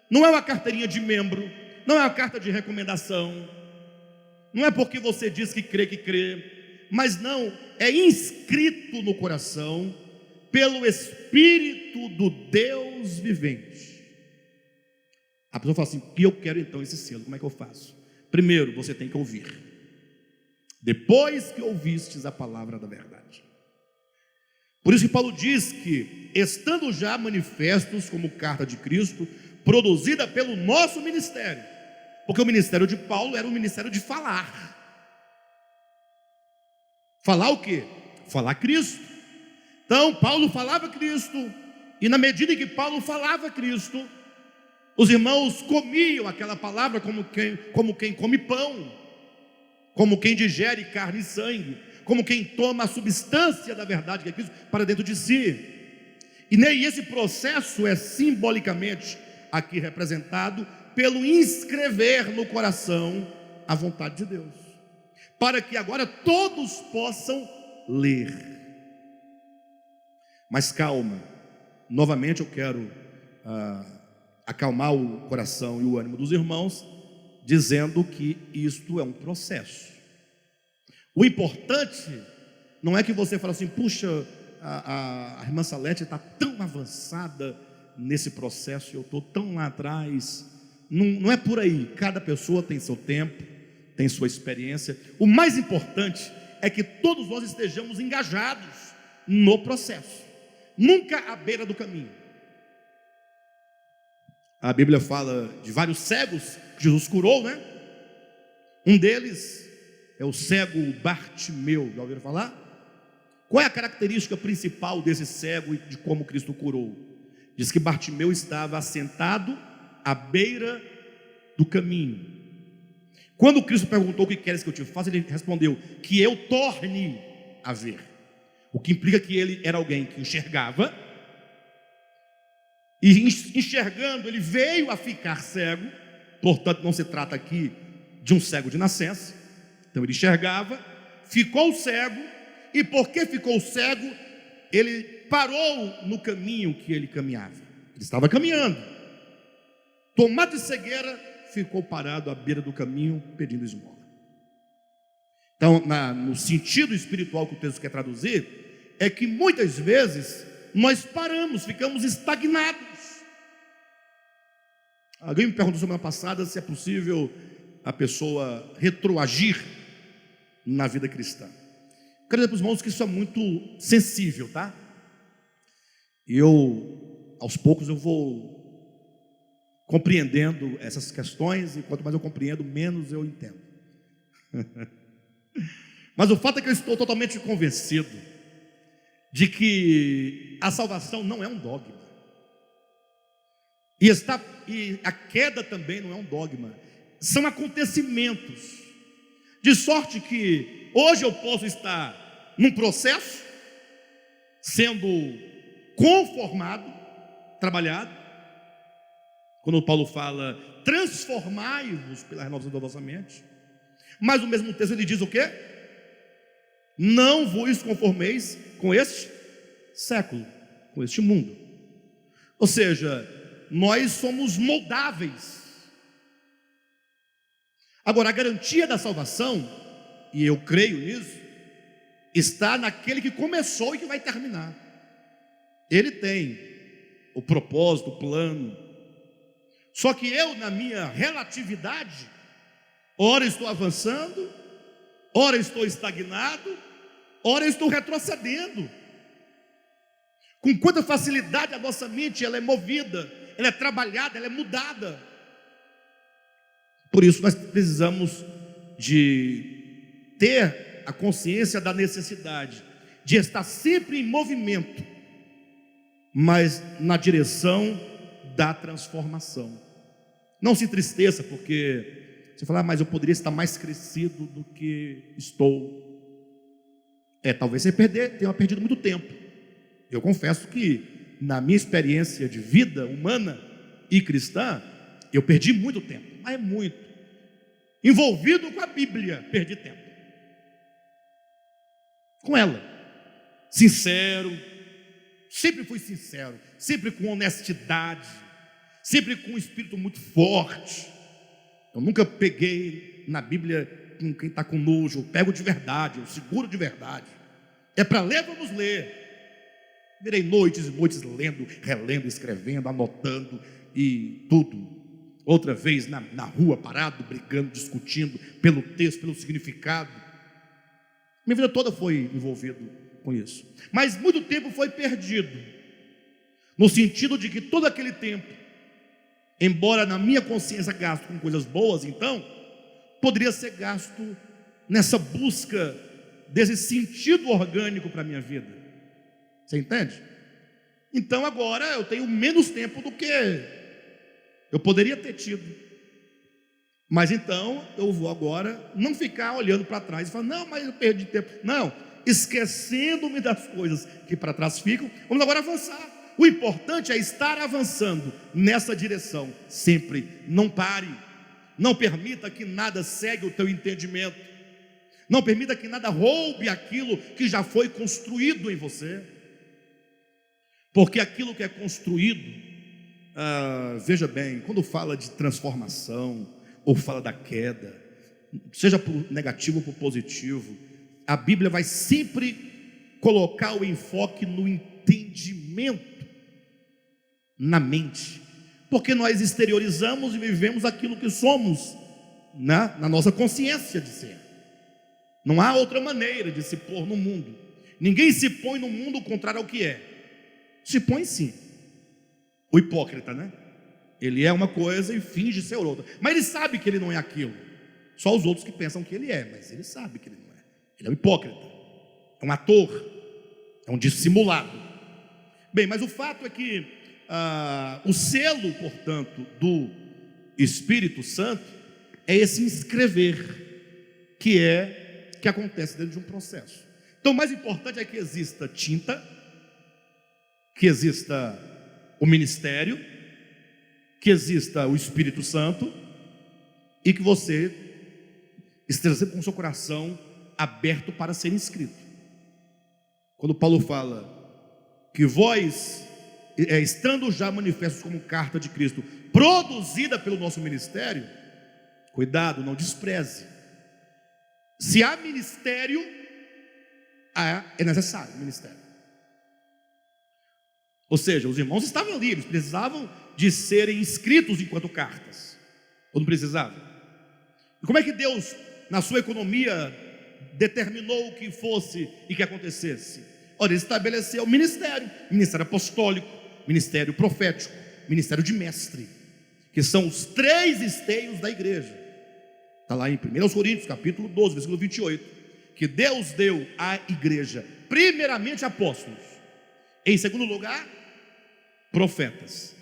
não é uma carteirinha de membro, não é uma carta de recomendação, não é porque você diz que crê, mas não, é inscrito no coração pelo Espírito do Deus vivente. A pessoa fala assim: que eu quero então esse selo, como é que eu faço? Primeiro, você tem que ouvir. Depois que ouvistes a palavra da verdade. Por isso que Paulo diz que, estando já manifestos como carta de Cristo, produzida pelo nosso ministério, porque o ministério de Paulo era um ministério de falar. Falar o quê? Falar Cristo. Então Paulo falava Cristo, e na medida em que Paulo falava Cristo, os irmãos comiam aquela palavra como quem come pão, como quem digere carne e sangue, como quem toma a substância da verdade que é Cristo para dentro de si. E esse processo é simbolicamente aqui representado pelo inscrever no coração a vontade de Deus, para que agora todos possam ler. Mas calma, novamente eu quero acalmar o coração e o ânimo dos irmãos, dizendo que isto é um processo. O importante não é que você fale assim: puxa, a irmã Salete está tão avançada nesse processo e eu estou tão lá atrás. Não é por aí. Cada pessoa tem seu tempo, tem sua experiência. O mais importante é que todos nós estejamos engajados no processo, nunca à beira do caminho. A Bíblia fala de vários cegos que Jesus curou, né? Um deles é o cego Bartimeu. Já ouviram falar? Qual é a característica principal desse cego e de como Cristo curou? Diz que Bartimeu estava assentado à beira do caminho. Quando Cristo perguntou: o que queres que eu te faça? Ele respondeu: que eu torne a ver. O que implica que ele era alguém que enxergava, e enxergando ele veio a ficar cego. Portanto, não se trata aqui de um cego de nascença. Então ele enxergava, ficou cego, e porque ficou cego, ele parou no caminho que ele caminhava. Ele estava caminhando, tomado de cegueira, ficou parado à beira do caminho pedindo esmola. Então, no sentido espiritual que o texto quer traduzir, é que muitas vezes nós paramos, ficamos estagnados. Alguém me perguntou semana passada se é possível a pessoa retroagir na vida cristã. Quero dizer para os irmãos que isso é muito sensível, tá? E aos poucos eu vou compreendendo essas questões, e quanto mais eu compreendo, menos eu entendo. Mas o fato é que eu estou totalmente convencido de que a salvação não é um dogma, e a queda também não é um dogma, são acontecimentos, de sorte que hoje eu posso estar num processo, sendo conformado, trabalhado, quando Paulo fala: transformai-vos pela renovação da vossa mente. Mas no mesmo texto ele diz o quê? Não vos conformeis com este século, com este mundo. Ou seja, nós somos moldáveis. Agora, a garantia da salvação, e eu creio nisso, está naquele que começou e que vai terminar. Ele tem o propósito, o plano. Só que eu, na minha relatividade, ora estou avançando, ora estou estagnado, ora estou retrocedendo. Com quanta facilidade a nossa mente ela é movida, ela é trabalhada, ela é mudada. Por isso nós precisamos de ter a consciência da necessidade de estar sempre em movimento, mas na direção da transformação. Não se entristeça porque você fala: mas eu poderia estar mais crescido do que estou. Talvez você tenha perdido muito tempo. Eu confesso que na minha experiência de vida humana e cristã, eu perdi muito tempo, mas é muito. Envolvido com a Bíblia, perdi tempo com ela. Sincero, sempre fui sincero, sempre com honestidade, sempre com um espírito muito forte. Eu nunca peguei na Bíblia com quem está com nojo. Eu pego de verdade, eu seguro de verdade. É para ler, vamos ler. Virei noites e noites lendo, relendo, escrevendo, anotando e tudo. Outra vez na rua, parado, brigando, discutindo pelo texto, pelo significado. Minha vida toda foi envolvido com isso. Mas muito tempo foi perdido, no sentido de que todo aquele tempo, embora na minha consciência gasto com coisas boas, então, poderia ser gasto nessa busca desse sentido orgânico para a minha vida. Você entende? Então agora eu tenho menos tempo do que eu poderia ter tido. Mas então eu vou agora não ficar olhando para trás e falar: não, mas eu perdi tempo. Não, esquecendo-me das coisas que para trás ficam, vamos agora avançar. O importante é estar avançando nessa direção sempre. Não pare, não permita que nada segue o teu entendimento, não permita que nada roube aquilo que já foi construído em você, porque aquilo que é construído, veja bem, quando fala de transformação ou fala da queda, seja por negativo ou por positivo, a Bíblia vai sempre colocar o enfoque no entendimento, na mente, porque nós exteriorizamos e vivemos aquilo que somos, né? Na nossa consciência de ser. Não há outra maneira de se pôr no mundo. Ninguém se põe no mundo contrário ao que é. Se põe sim. O hipócrita, né? Ele é uma coisa e finge ser outra. Mas ele sabe que ele não é aquilo. Só os outros que pensam que ele é, mas ele sabe que ele não é. Ele é um hipócrita, é um ator, é um dissimulado. Bem, mas o fato é que o selo, portanto, do Espírito Santo é esse inscrever, que acontece dentro de um processo. Então o mais importante é que exista tinta, que exista o ministério, que exista o Espírito Santo, e que você esteja sempre com o seu coração aberto para ser inscrito. Quando Paulo fala que vós, estando já manifestos como carta de Cristo, produzida pelo nosso ministério, cuidado, não despreze. Se há ministério, é necessário ministério. Ou seja, os irmãos estavam ali, eles precisavam de serem inscritos enquanto cartas, ou não precisavam? E como é que Deus, na sua economia, determinou que fosse e que acontecesse? Olha, ele estabeleceu o ministério apostólico, ministério profético, ministério de mestre, que são os 3 esteios da igreja. Está lá em 1 Coríntios, capítulo 12, versículo 28, que Deus deu à igreja, primeiramente apóstolos, em segundo lugar, profetas,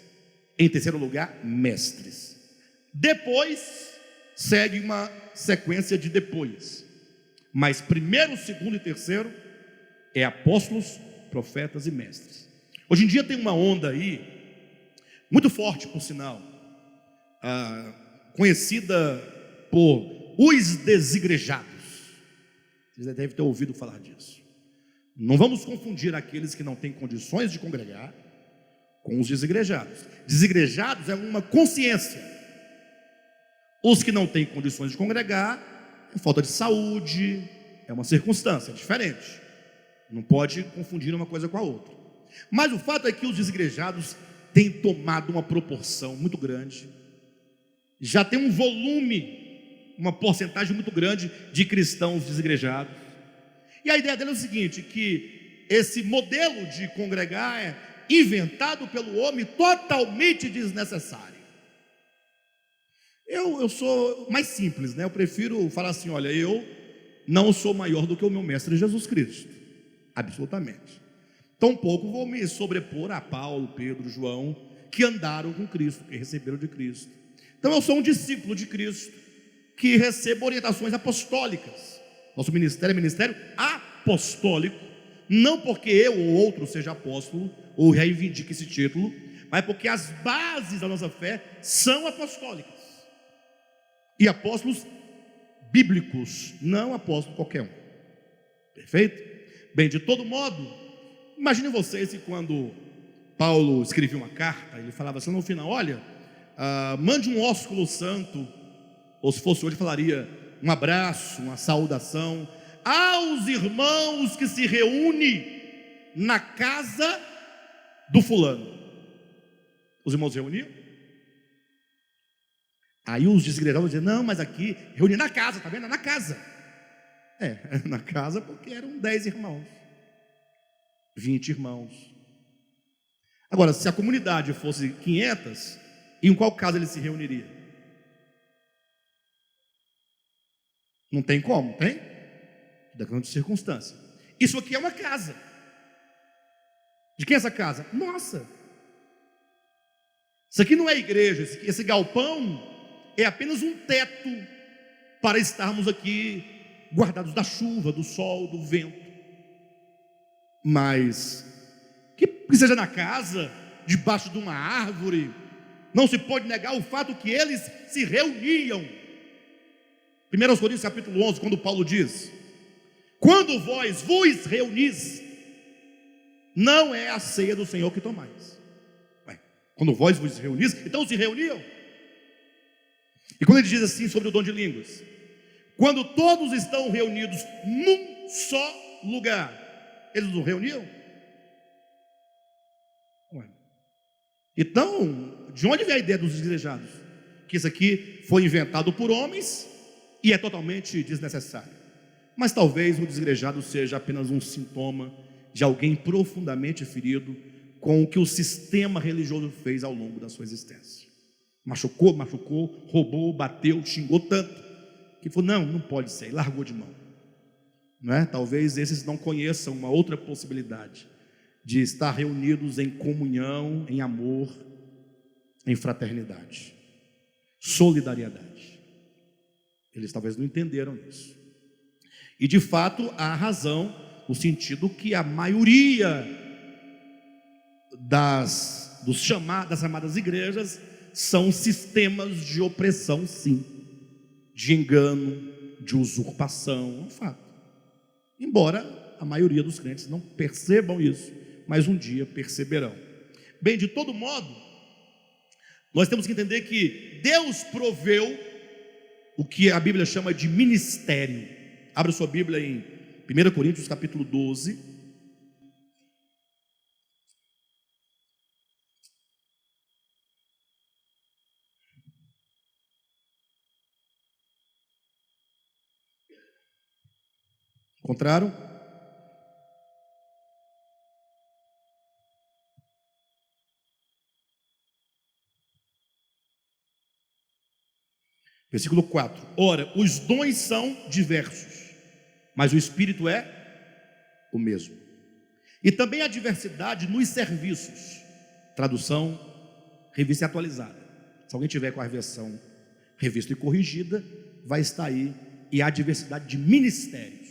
em terceiro lugar, mestres. Depois, segue uma sequência de depois, mas primeiro, segundo e terceiro é apóstolos, profetas e mestres. Hoje em dia tem uma onda aí, muito forte por sinal, conhecida por os desigrejados. Vocês devem ter ouvido falar disso. Não vamos confundir aqueles que não têm condições de congregar com os desigrejados. Desigrejados é uma consciência. Os que não têm condições de congregar, por falta de saúde, é uma circunstância diferente. Não pode confundir uma coisa com a outra. Mas o fato é que os desigrejados têm tomado uma proporção muito grande. Já tem um volume, uma porcentagem muito grande de cristãos desigrejados. E a ideia dele é o seguinte, que esse modelo de congregar é inventado pelo homem, totalmente desnecessário. Eu sou mais simples, né? Eu prefiro falar assim, olha, eu não sou maior do que o meu mestre Jesus Cristo, absolutamente. Tampouco vou me sobrepor a Paulo, Pedro, João, que andaram com Cristo, que receberam de Cristo. Então eu sou um discípulo de Cristo, que recebo orientações apostólicas. Nosso ministério é ministério apostólico, não porque eu ou outro seja apóstolo, ou reivindique esse título, mas porque as bases da nossa fé são apostólicas. E apóstolos bíblicos, não apóstolo qualquer um. Perfeito? Bem, de todo modo, imagine vocês que quando Paulo escrevia uma carta, ele falava assim no final, olha, mande um ósculo santo, ou se fosse hoje falaria um abraço, uma saudação aos irmãos que se reúnem na casa do fulano. Os irmãos se reuniam? Aí os desigrejados diziam, não, mas aqui reúne na casa, está vendo? Na casa. Na casa porque eram 10 irmãos, 20 irmãos. Agora, se a comunidade fosse 500, em qual casa ele se reuniria? Não tem como, tem? Dependendo de circunstância. Isso aqui é uma casa. De quem é essa casa? Nossa. Isso aqui não é igreja, esse galpão é apenas um teto para estarmos aqui guardados da chuva, do sol, do vento. Mas que seja na casa, debaixo de uma árvore, não se pode negar o fato que eles se reuniam. 1 Coríntios capítulo 11, quando Paulo diz, quando vós vos reunis, não é a ceia do Senhor que tomais. Quando vós vos reunis, então se reuniam. E quando ele diz assim sobre o dom de línguas, quando todos estão reunidos num só lugar, eles não reuniam? Então, de onde vem a ideia dos desigrejados? Que isso aqui foi inventado por homens e é totalmente desnecessário. Mas talvez o desigrejado seja apenas um sintoma de alguém profundamente ferido com o que o sistema religioso fez ao longo da sua existência. Machucou, roubou, bateu, xingou tanto, que falou, não pode ser, e largou de mão. Não é? Talvez esses não conheçam uma outra possibilidade de estar reunidos em comunhão, em amor, em fraternidade, solidariedade. Eles talvez não entenderam isso. E de fato há razão, no sentido que a maioria das chamadas igrejas são sistemas de opressão, sim, de engano, de usurpação, é um fato. Embora a maioria dos crentes não percebam isso, mas um dia perceberão. Bem, de todo modo, nós temos que entender que Deus proveu o que a Bíblia chama de ministério. Abra sua Bíblia em 1 Coríntios capítulo 12. Encontraram? Versículo 4. Ora, os dons são diversos, mas o Espírito é o mesmo. E também há diversidade nos serviços. Tradução, revista atualizada. Se alguém tiver com a versão revista e corrigida, vai estar aí. E há diversidade de ministérios.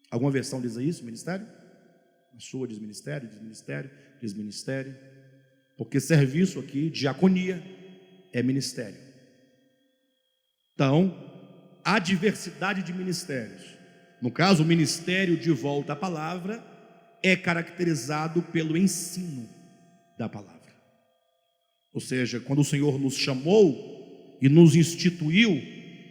Alguma versão diz isso, ministério? A sua diz ministério, diz ministério. Porque serviço aqui, diaconia, é ministério. Então, há diversidade de ministérios. No caso, o ministério de volta à palavra é caracterizado pelo ensino da palavra. Ou seja, quando o Senhor nos chamou e nos instituiu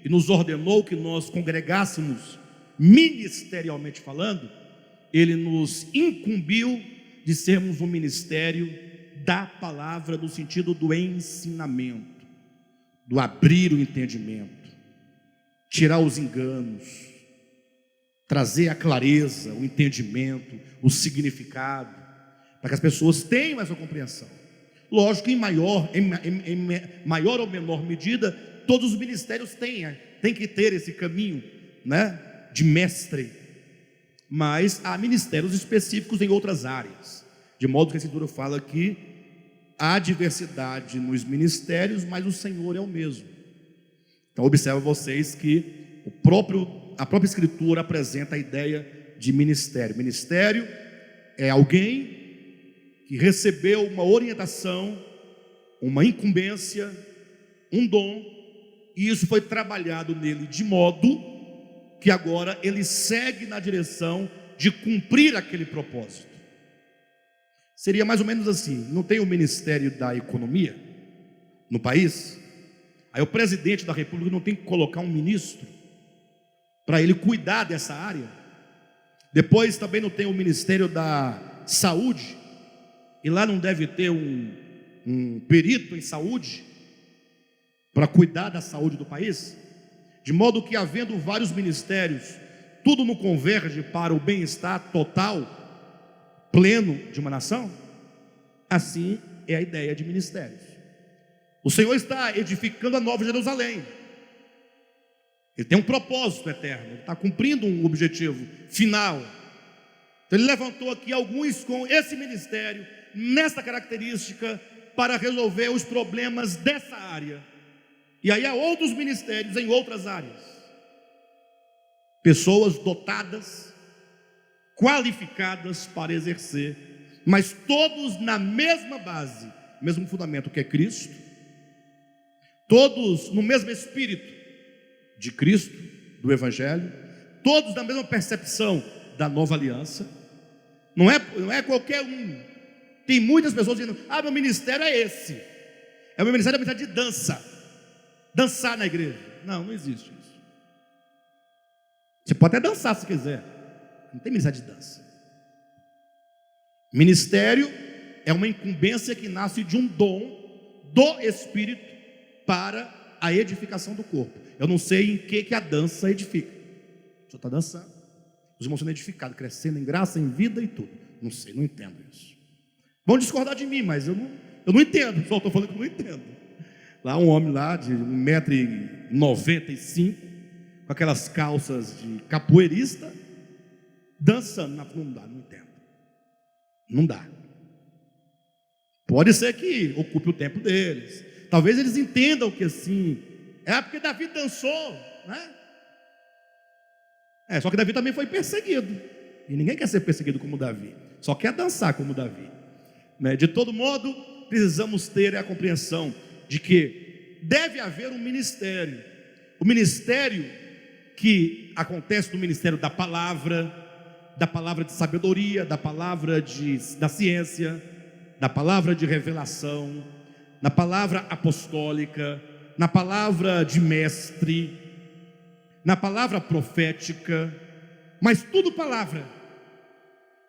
e nos ordenou que nós congregássemos ministerialmente falando, Ele nos incumbiu de sermos um ministério da palavra no sentido do ensinamento, do abrir o entendimento, tirar os enganos, trazer a clareza, o entendimento, o significado, para que as pessoas tenham essa compreensão. Lógico que em maior ou menor medida, todos os ministérios têm que ter esse caminho, né, de mestre, mas há ministérios específicos em outras áreas, de modo que a Escritura fala que há diversidade nos ministérios, mas o Senhor é o mesmo. Então observa vocês que a própria Escritura apresenta a ideia de ministério. Ministério é alguém que recebeu uma orientação, uma incumbência, um dom, e isso foi trabalhado nele de modo que agora ele segue na direção de cumprir aquele propósito. Seria mais ou menos assim: não tem o Ministério da Economia no país? Aí o presidente da República não tem que colocar um ministro para ele cuidar dessa área? Depois também não tem o Ministério da Saúde, e lá não deve ter um perito em saúde para cuidar da saúde do país? De modo que, havendo vários ministérios, tudo não converge para o bem-estar total, pleno de uma nação? Assim é a ideia de ministérios. O Senhor está edificando a Nova Jerusalém. Ele tem um propósito eterno, ele está cumprindo um objetivo final. Então ele levantou aqui alguns com esse ministério, nessa característica, para resolver os problemas dessa área. E aí há outros ministérios em outras áreas, pessoas dotadas, qualificadas para exercer, mas todos na mesma base, mesmo fundamento, que é Cristo, todos no mesmo espírito de Cristo, do Evangelho, todos na mesma percepção da nova aliança. Não é qualquer um. Tem muitas pessoas dizendo: meu ministério é esse, é o meu ministério, de dançar na igreja. Não existe isso. Você pode até dançar se quiser, não tem ministério de dança. Ministério é uma incumbência que nasce de um dom do Espírito para a edificação do corpo. Eu não sei em que a dança edifica. Você está dançando, os irmãos sendo edificados, crescendo em graça, em vida e tudo. Não sei, não entendo isso. Vão discordar de mim, mas eu não entendo. Só estou falando que eu não entendo. Lá um homem lá de 1,95 m, com aquelas calças de capoeirista, dançando. Não dá, não entendo. Não dá. Pode ser que ocupe o tempo deles. Talvez eles entendam que assim, é porque Davi dançou, né? Só que Davi também foi perseguido. E ninguém quer ser perseguido como Davi, só quer dançar como Davi, né? De todo modo, precisamos ter a compreensão de que deve haver um ministério. O ministério que acontece no ministério da palavra de sabedoria, da palavra da ciência, da palavra de revelação, na palavra apostólica, na palavra de mestre, na palavra profética, mas tudo palavra,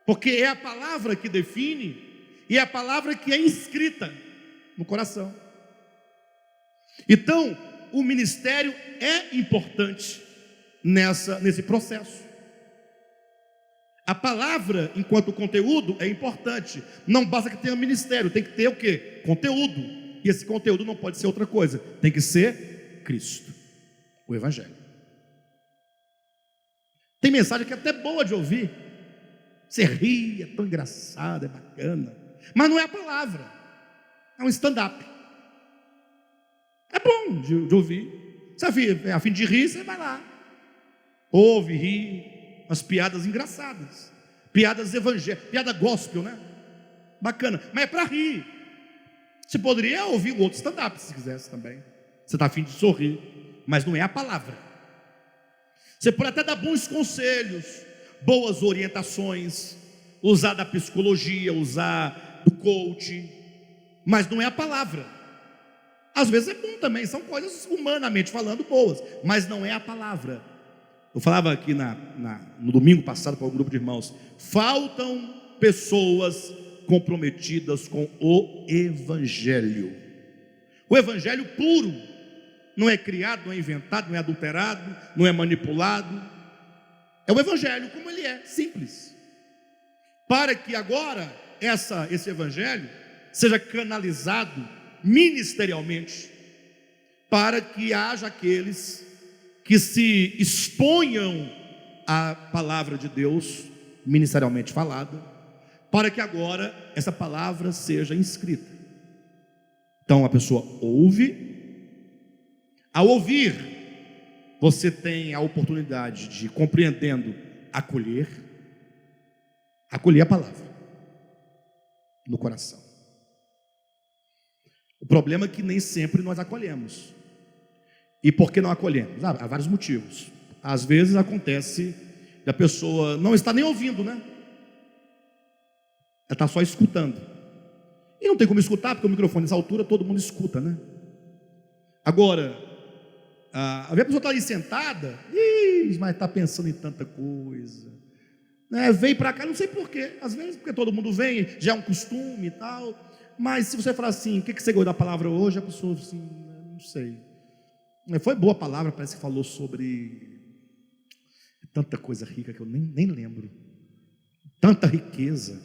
porque é a palavra que define e é a palavra que é inscrita no coração. Então, o ministério é importante nesse processo. A palavra, enquanto conteúdo, é importante. Não basta que tenha ministério, tem que ter o quê? Conteúdo. E esse conteúdo não pode ser outra coisa, tem que ser Cristo, o Evangelho. Tem mensagem que é até boa de ouvir. Você ri, é tão engraçado, é bacana, mas não é a palavra, é um stand-up. É bom de ouvir. Você é a fim de rir, você vai lá, ouve, ri. Umas piadas engraçadas, piadas evangélicas, piada gospel, né? Bacana, mas é para rir. Você poderia ouvir o outro stand-up se quisesse também. Você está a fim de sorrir, mas não é a palavra. Você pode até dar bons conselhos, boas orientações, usar da psicologia, usar do coaching, mas não é a palavra. Às vezes é bom também, são coisas humanamente falando boas, mas não é a palavra. Eu falava aqui no domingo passado para um grupo de irmãos, faltam pessoas comprometidas com o Evangelho. O Evangelho puro, não é criado, não é inventado, não é adulterado, não é manipulado. É o Evangelho como ele é, simples. Para que agora esse Evangelho seja canalizado ministerialmente, para que haja aqueles que se exponham à palavra de Deus, ministerialmente falada, para que agora essa palavra seja inscrita. Então a pessoa ouve, ao ouvir, você tem a oportunidade de, compreendendo, acolher a palavra no coração. O problema é que nem sempre nós acolhemos. E por que não acolhemos? Há vários motivos. Às vezes acontece da pessoa não está nem ouvindo, né? Ela está só escutando. E não tem como escutar, porque o microfone nessa altura todo mundo escuta, né? Agora, a pessoa está ali sentada, mas está pensando em tanta coisa, né? Veio para cá, não sei porquê. Às vezes porque todo mundo vem, já é um costume e tal. Mas se você falar assim, o que você gostou da palavra hoje? A pessoa assim, não sei. Foi boa a palavra, parece que falou sobre tanta coisa rica que eu nem lembro. Tanta riqueza.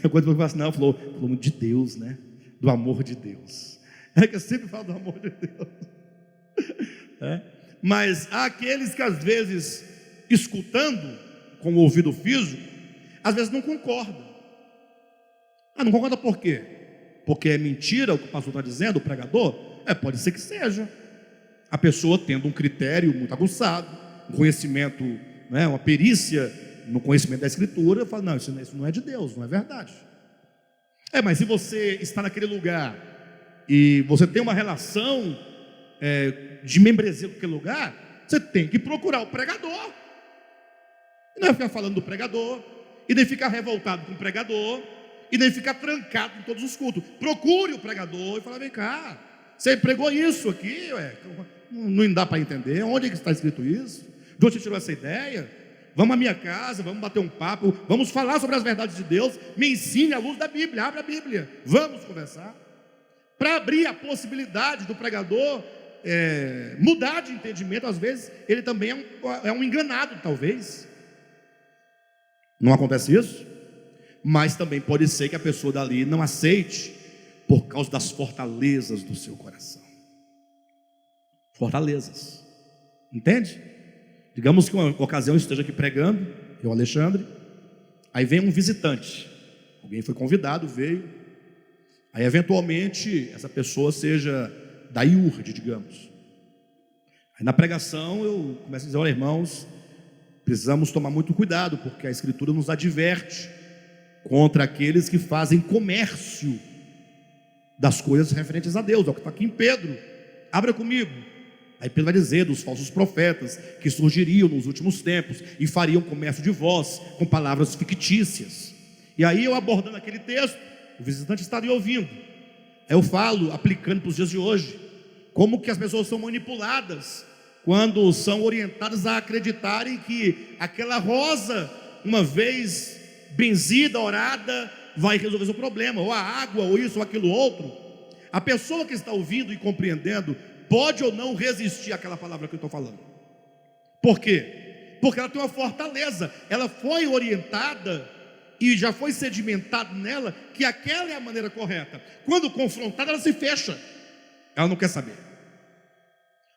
Quando eu falo assim, não, falou de Deus, né? Do amor de Deus. É que eu sempre falo do amor de Deus. Mas há aqueles que às vezes, escutando com o ouvido físico, às vezes não concordam. Não concorda por quê? Porque é mentira o que o pastor está dizendo, o pregador? Pode ser que seja. A pessoa tendo um critério muito aguçado, um conhecimento, né, uma perícia no conhecimento da Escritura, fala, não, isso não é de Deus, não é verdade. Mas se você está naquele lugar e você tem uma relação de membresia com aquele lugar, você tem que procurar o pregador. E não é ficar falando do pregador, e nem ficar revoltado com o pregador, e nem ficar trancado em todos os cultos. Procure o pregador e fala, vem cá, você pregou isso aqui, não dá para entender, onde é que está escrito isso? De onde você tirou essa ideia? Vamos à minha casa, vamos bater um papo, vamos falar sobre as verdades de Deus, me ensine à luz da Bíblia, abra a Bíblia, vamos conversar, para abrir a possibilidade do pregador mudar de entendimento. Às vezes ele também é um enganado, talvez. Não acontece isso? Mas também pode ser que a pessoa dali não aceite por causa das fortalezas do seu coração. Fortalezas, entende? Digamos que uma ocasião eu esteja aqui pregando, eu, Alexandre, aí vem um visitante, alguém foi convidado, veio, aí eventualmente essa pessoa seja da IURD, digamos. Aí na pregação eu começo a dizer: olha, irmãos, precisamos tomar muito cuidado, porque a Escritura nos adverte contra aqueles que fazem comércio das coisas referentes a Deus. É o que está aqui em Pedro, abra comigo. Aí Pedro vai dizer dos falsos profetas que surgiriam nos últimos tempos e fariam comércio de vós com palavras fictícias. E aí eu abordando aquele texto, o visitante está ali ouvindo. Aí eu falo, aplicando para os dias de hoje, como que as pessoas são manipuladas quando são orientadas a acreditarem que aquela rosa, uma vez benzida, orada, vai resolver seu problema, ou a água, ou isso, ou aquilo outro. A pessoa que está ouvindo e compreendendo pode ou não resistir àquela palavra que eu estou falando. Por quê? Porque ela tem uma fortaleza, ela foi orientada e já foi sedimentado nela que aquela é a maneira correta. Quando confrontada, ela se fecha, ela não quer saber.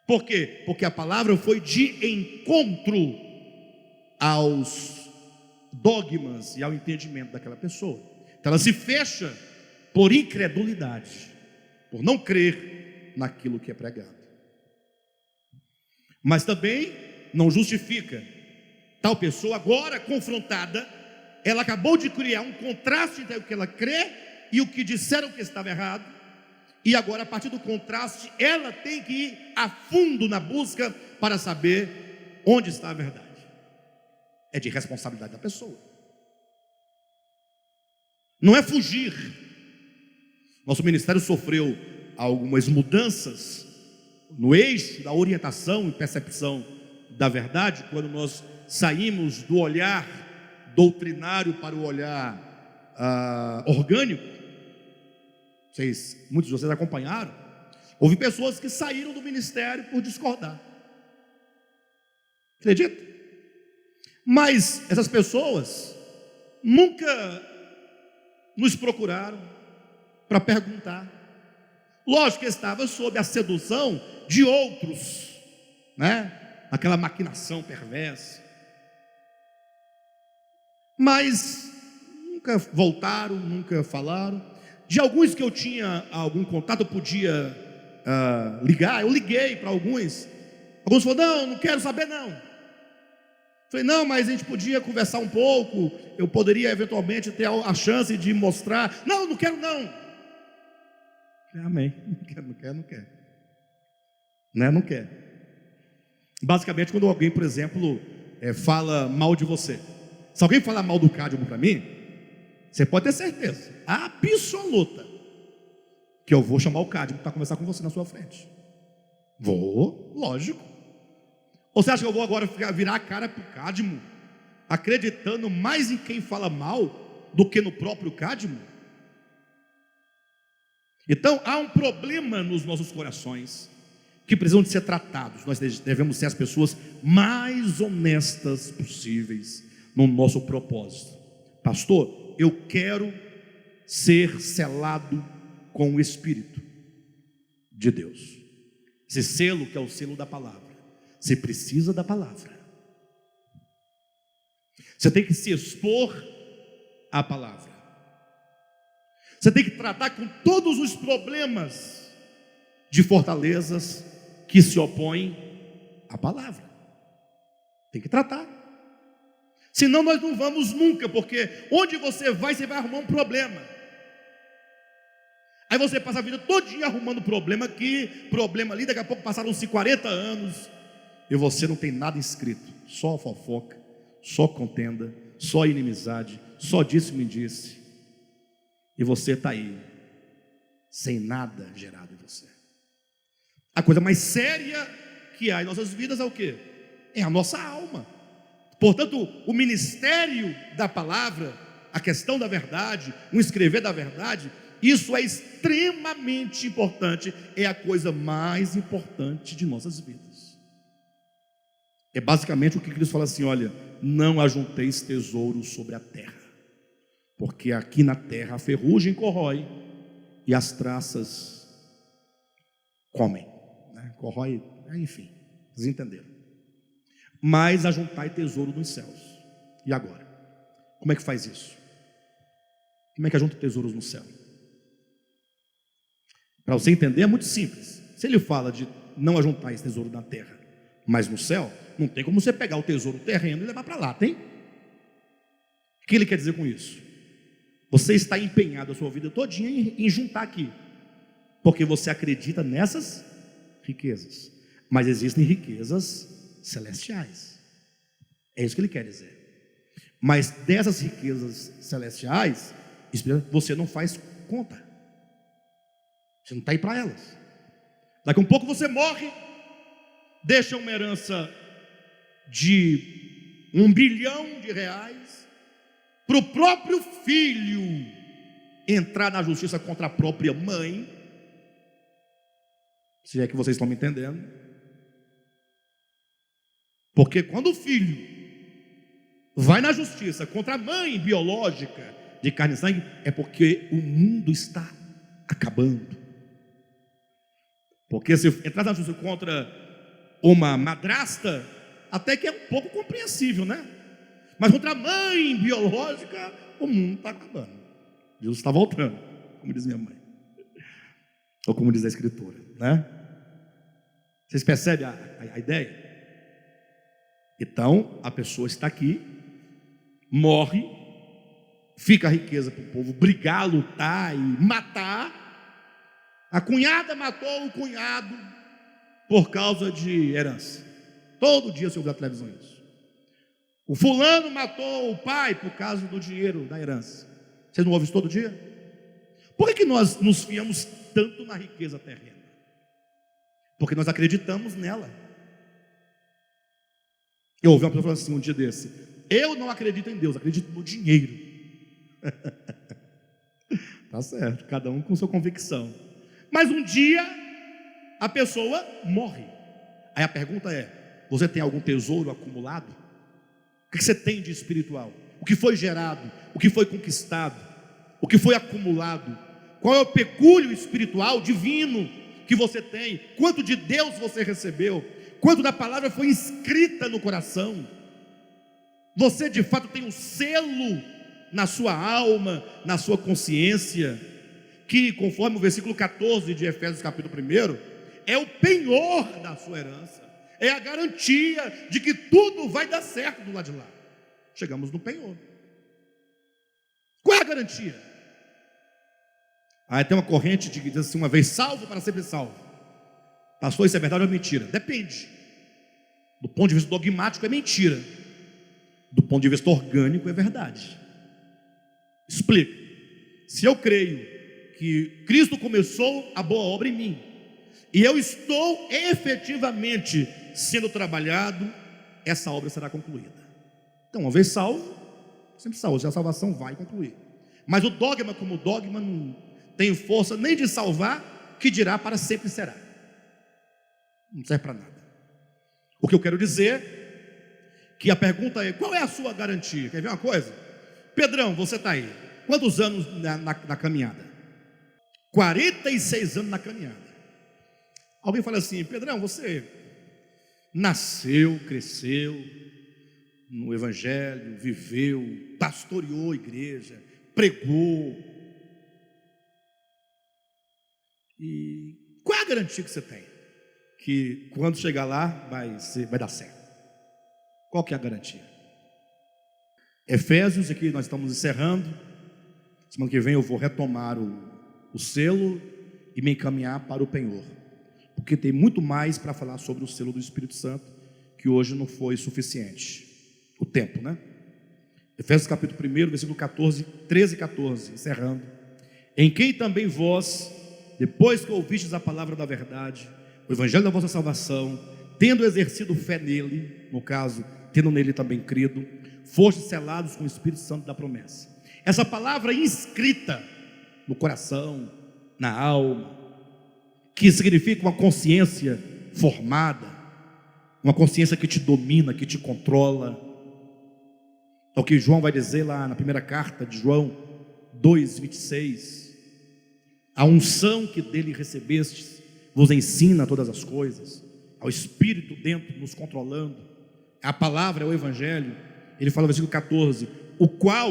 Por quê? Porque a palavra foi de encontro aos dogmas e ao entendimento daquela pessoa. Então ela se fecha por incredulidade, por não crer naquilo que é pregado. Mas também não justifica tal pessoa agora confrontada, ela acabou de criar um contraste entre o que ela crê e o que disseram que estava errado, e agora a partir do contraste ela tem que ir a fundo na busca para saber onde está a verdade. É de responsabilidade da pessoa, não é fugir. Nosso ministério sofreu algumas mudanças no eixo da orientação e percepção da verdade, quando nós saímos do olhar doutrinário para o olhar orgânico. Muitos de vocês acompanharam. Houve pessoas que saíram do ministério por discordar, acredita? Mas essas pessoas nunca nos procuraram para perguntar. Lógico que estava sob a sedução de outros, né? Aquela maquinação perversa. Mas nunca voltaram, nunca falaram. De alguns que eu tinha algum contato, eu podia ligar. Eu liguei para alguns. Alguns falaram: não quero saber não. Falei: não, mas a gente podia conversar um pouco. Eu poderia eventualmente ter a chance de mostrar. Não quero não. Falei: amém. Não quer. Né? Não quer. Basicamente, quando alguém, por exemplo, fala mal de você. Se alguém falar mal do Cadmo para mim, você pode ter certeza absoluta que eu vou chamar o Cadmo para conversar com você na sua frente. Vou, lógico. Ou você acha que eu vou agora virar a cara para o Cadmo, acreditando mais em quem fala mal do que no próprio Cadmo? Então há um problema nos nossos corações que precisam de ser tratados. Nós devemos ser as pessoas mais honestas possíveis no nosso propósito. Pastor, eu quero ser selado com o Espírito de Deus. Esse selo que é o selo da palavra. Você precisa da palavra. Você tem que se expor à palavra. Você tem que tratar com todos os problemas de fortalezas que se opõem à palavra. Tem que tratar. Senão nós não vamos nunca, porque onde você vai arrumar um problema. Aí você passa a vida todinha arrumando problema aqui, problema ali, daqui a pouco passaram-se 40 anos e você não tem nada escrito, só fofoca, só contenda, só inimizade, só disse-me disse. E você está aí, sem nada gerado em você. A coisa mais séria que há em nossas vidas é o quê? É a nossa alma. Portanto, o ministério da palavra, a questão da verdade, o escrever da verdade, isso é extremamente importante, é a coisa mais importante de nossas vidas. É basicamente o que Cristo fala assim: olha, não ajunteis tesouros sobre a terra, porque aqui na terra a ferrugem corrói e as traças comem, né? Corrói, enfim, vocês entenderam. Mas ajuntai tesouro nos céus. E agora? Como é que faz isso? Como é que ajunta tesouros no céu? Para você entender é muito simples. Se ele fala de não ajuntar esse tesouro na terra, mas no céu, não tem como você pegar o tesouro terreno e levar para lá, tem? O que ele quer dizer com isso? Você está empenhado a sua vida todinha em juntar aqui, porque você acredita nessas riquezas, mas existem riquezas celestiais. É isso que ele quer dizer. Mas dessas riquezas celestiais, você não faz conta. Você não está aí para elas. Daqui a um pouco você morre, deixa uma herança de R$1 bilhão para o próprio filho entrar na justiça contra a própria mãe, se é que vocês estão me entendendo. Porque quando o filho vai na justiça contra a mãe biológica de carne e sangue, é porque o mundo está acabando. Porque se entrar na justiça contra uma madrasta, até que é um pouco compreensível, né? Mas contra a mãe biológica, o mundo está acabando. Jesus está voltando, como diz minha mãe, ou como diz a escritora, né? Vocês percebem a ideia? Então, a pessoa está aqui, morre, fica a riqueza para o povo brigar, lutar e matar. A cunhada matou o cunhado por causa de herança. Todo dia você ouve na televisão isso. O fulano matou o pai por causa do dinheiro da herança. Vocês não ouvem isso todo dia? Por que nós nos fiamos tanto na riqueza terrena? Porque nós acreditamos nela. Eu ouvi uma pessoa falando assim um dia desse: eu não acredito em Deus, acredito no dinheiro. Tá certo, cada um com sua convicção. Mas um dia a pessoa morre. Aí a pergunta é: você tem algum tesouro acumulado? O que você tem de espiritual? O que foi gerado? O que foi conquistado? O que foi acumulado? Qual é o pecúlio espiritual divino que você tem? Quanto de Deus você recebeu? Quanto da palavra foi escrita no coração? Você de fato tem um selo na sua alma, na sua consciência, que conforme o versículo 14 de Efésios capítulo 1, é o penhor da sua herança, é a garantia de que tudo vai dar certo do lado de lá. Chegamos no penhor. Qual é a garantia? Aí tem uma corrente que diz assim: uma vez salvo, para sempre salvo. Pastor, isso é verdade ou é mentira? Depende. Do ponto de vista dogmático é mentira, do ponto de vista orgânico é verdade. Explico. Se eu creio que Cristo começou a boa obra em mim, e eu estou efetivamente sendo trabalhado, essa obra será concluída. Então, uma vez salvo, sempre salvo, a salvação vai concluir. Mas o dogma, como dogma, não tem força nem de salvar, que dirá para sempre será. Não serve para nada. O que eu quero dizer, que a pergunta é: qual é a sua garantia? Quer ver uma coisa? Pedrão, você está aí, quantos anos na caminhada? 46 anos na caminhada. Alguém fala assim: Pedrão, você nasceu, cresceu no Evangelho, viveu, pastoreou a igreja, pregou, e qual é a garantia que você tem que quando chegar lá vai dar certo? Qual que é a garantia? Efésios, aqui nós estamos encerrando. Semana que vem eu vou retomar o selo e me encaminhar para o penhor, porque tem muito mais para falar sobre o selo do Espírito Santo, que hoje não foi suficiente o tempo, né? Efésios capítulo 1, versículo 13 e 14, encerrando: em quem também vós, depois que ouvistes a palavra da verdade, o evangelho da vossa salvação, tendo exercido fé nele, no caso, tendo nele também crido, fostes selados com o Espírito Santo da promessa. Essa palavra inscrita no coração, na alma, que significa uma consciência formada, uma consciência que te domina, que te controla. É o que João vai dizer lá na primeira carta de João 2,26. A unção que dele recebestes vos ensina todas as coisas. Ao Espírito dentro nos controlando. A palavra é o Evangelho. Ele fala no versículo 14: o qual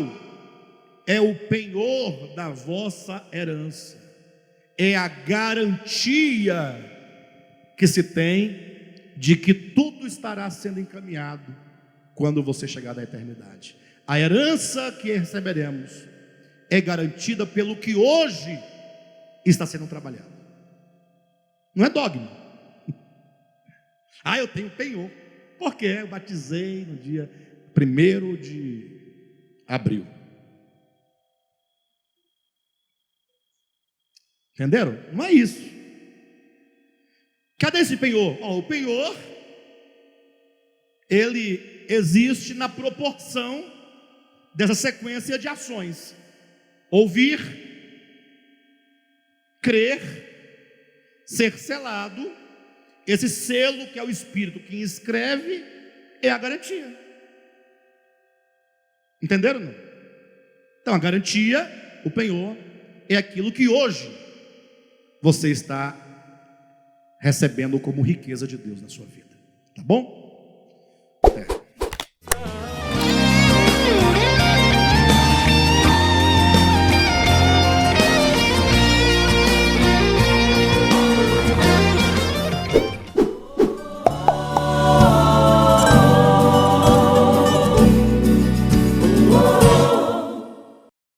é o penhor da vossa herança, é a garantia que se tem de que tudo estará sendo encaminhado quando você chegar da eternidade. A herança que receberemos é garantida pelo que hoje está sendo trabalhado. Não é dogma. Eu tenho penhor, porque eu batizei no dia 1º de abril. Entenderam? Não é isso. Cadê esse penhor? O penhor, ele existe na proporção dessa sequência de ações: ouvir, crer, ser selado. Esse selo, que é o Espírito que escreve, é a garantia. Entenderam? Não? Então a garantia, o penhor, é aquilo que hoje você está recebendo como riqueza de Deus na sua vida. Tá bom?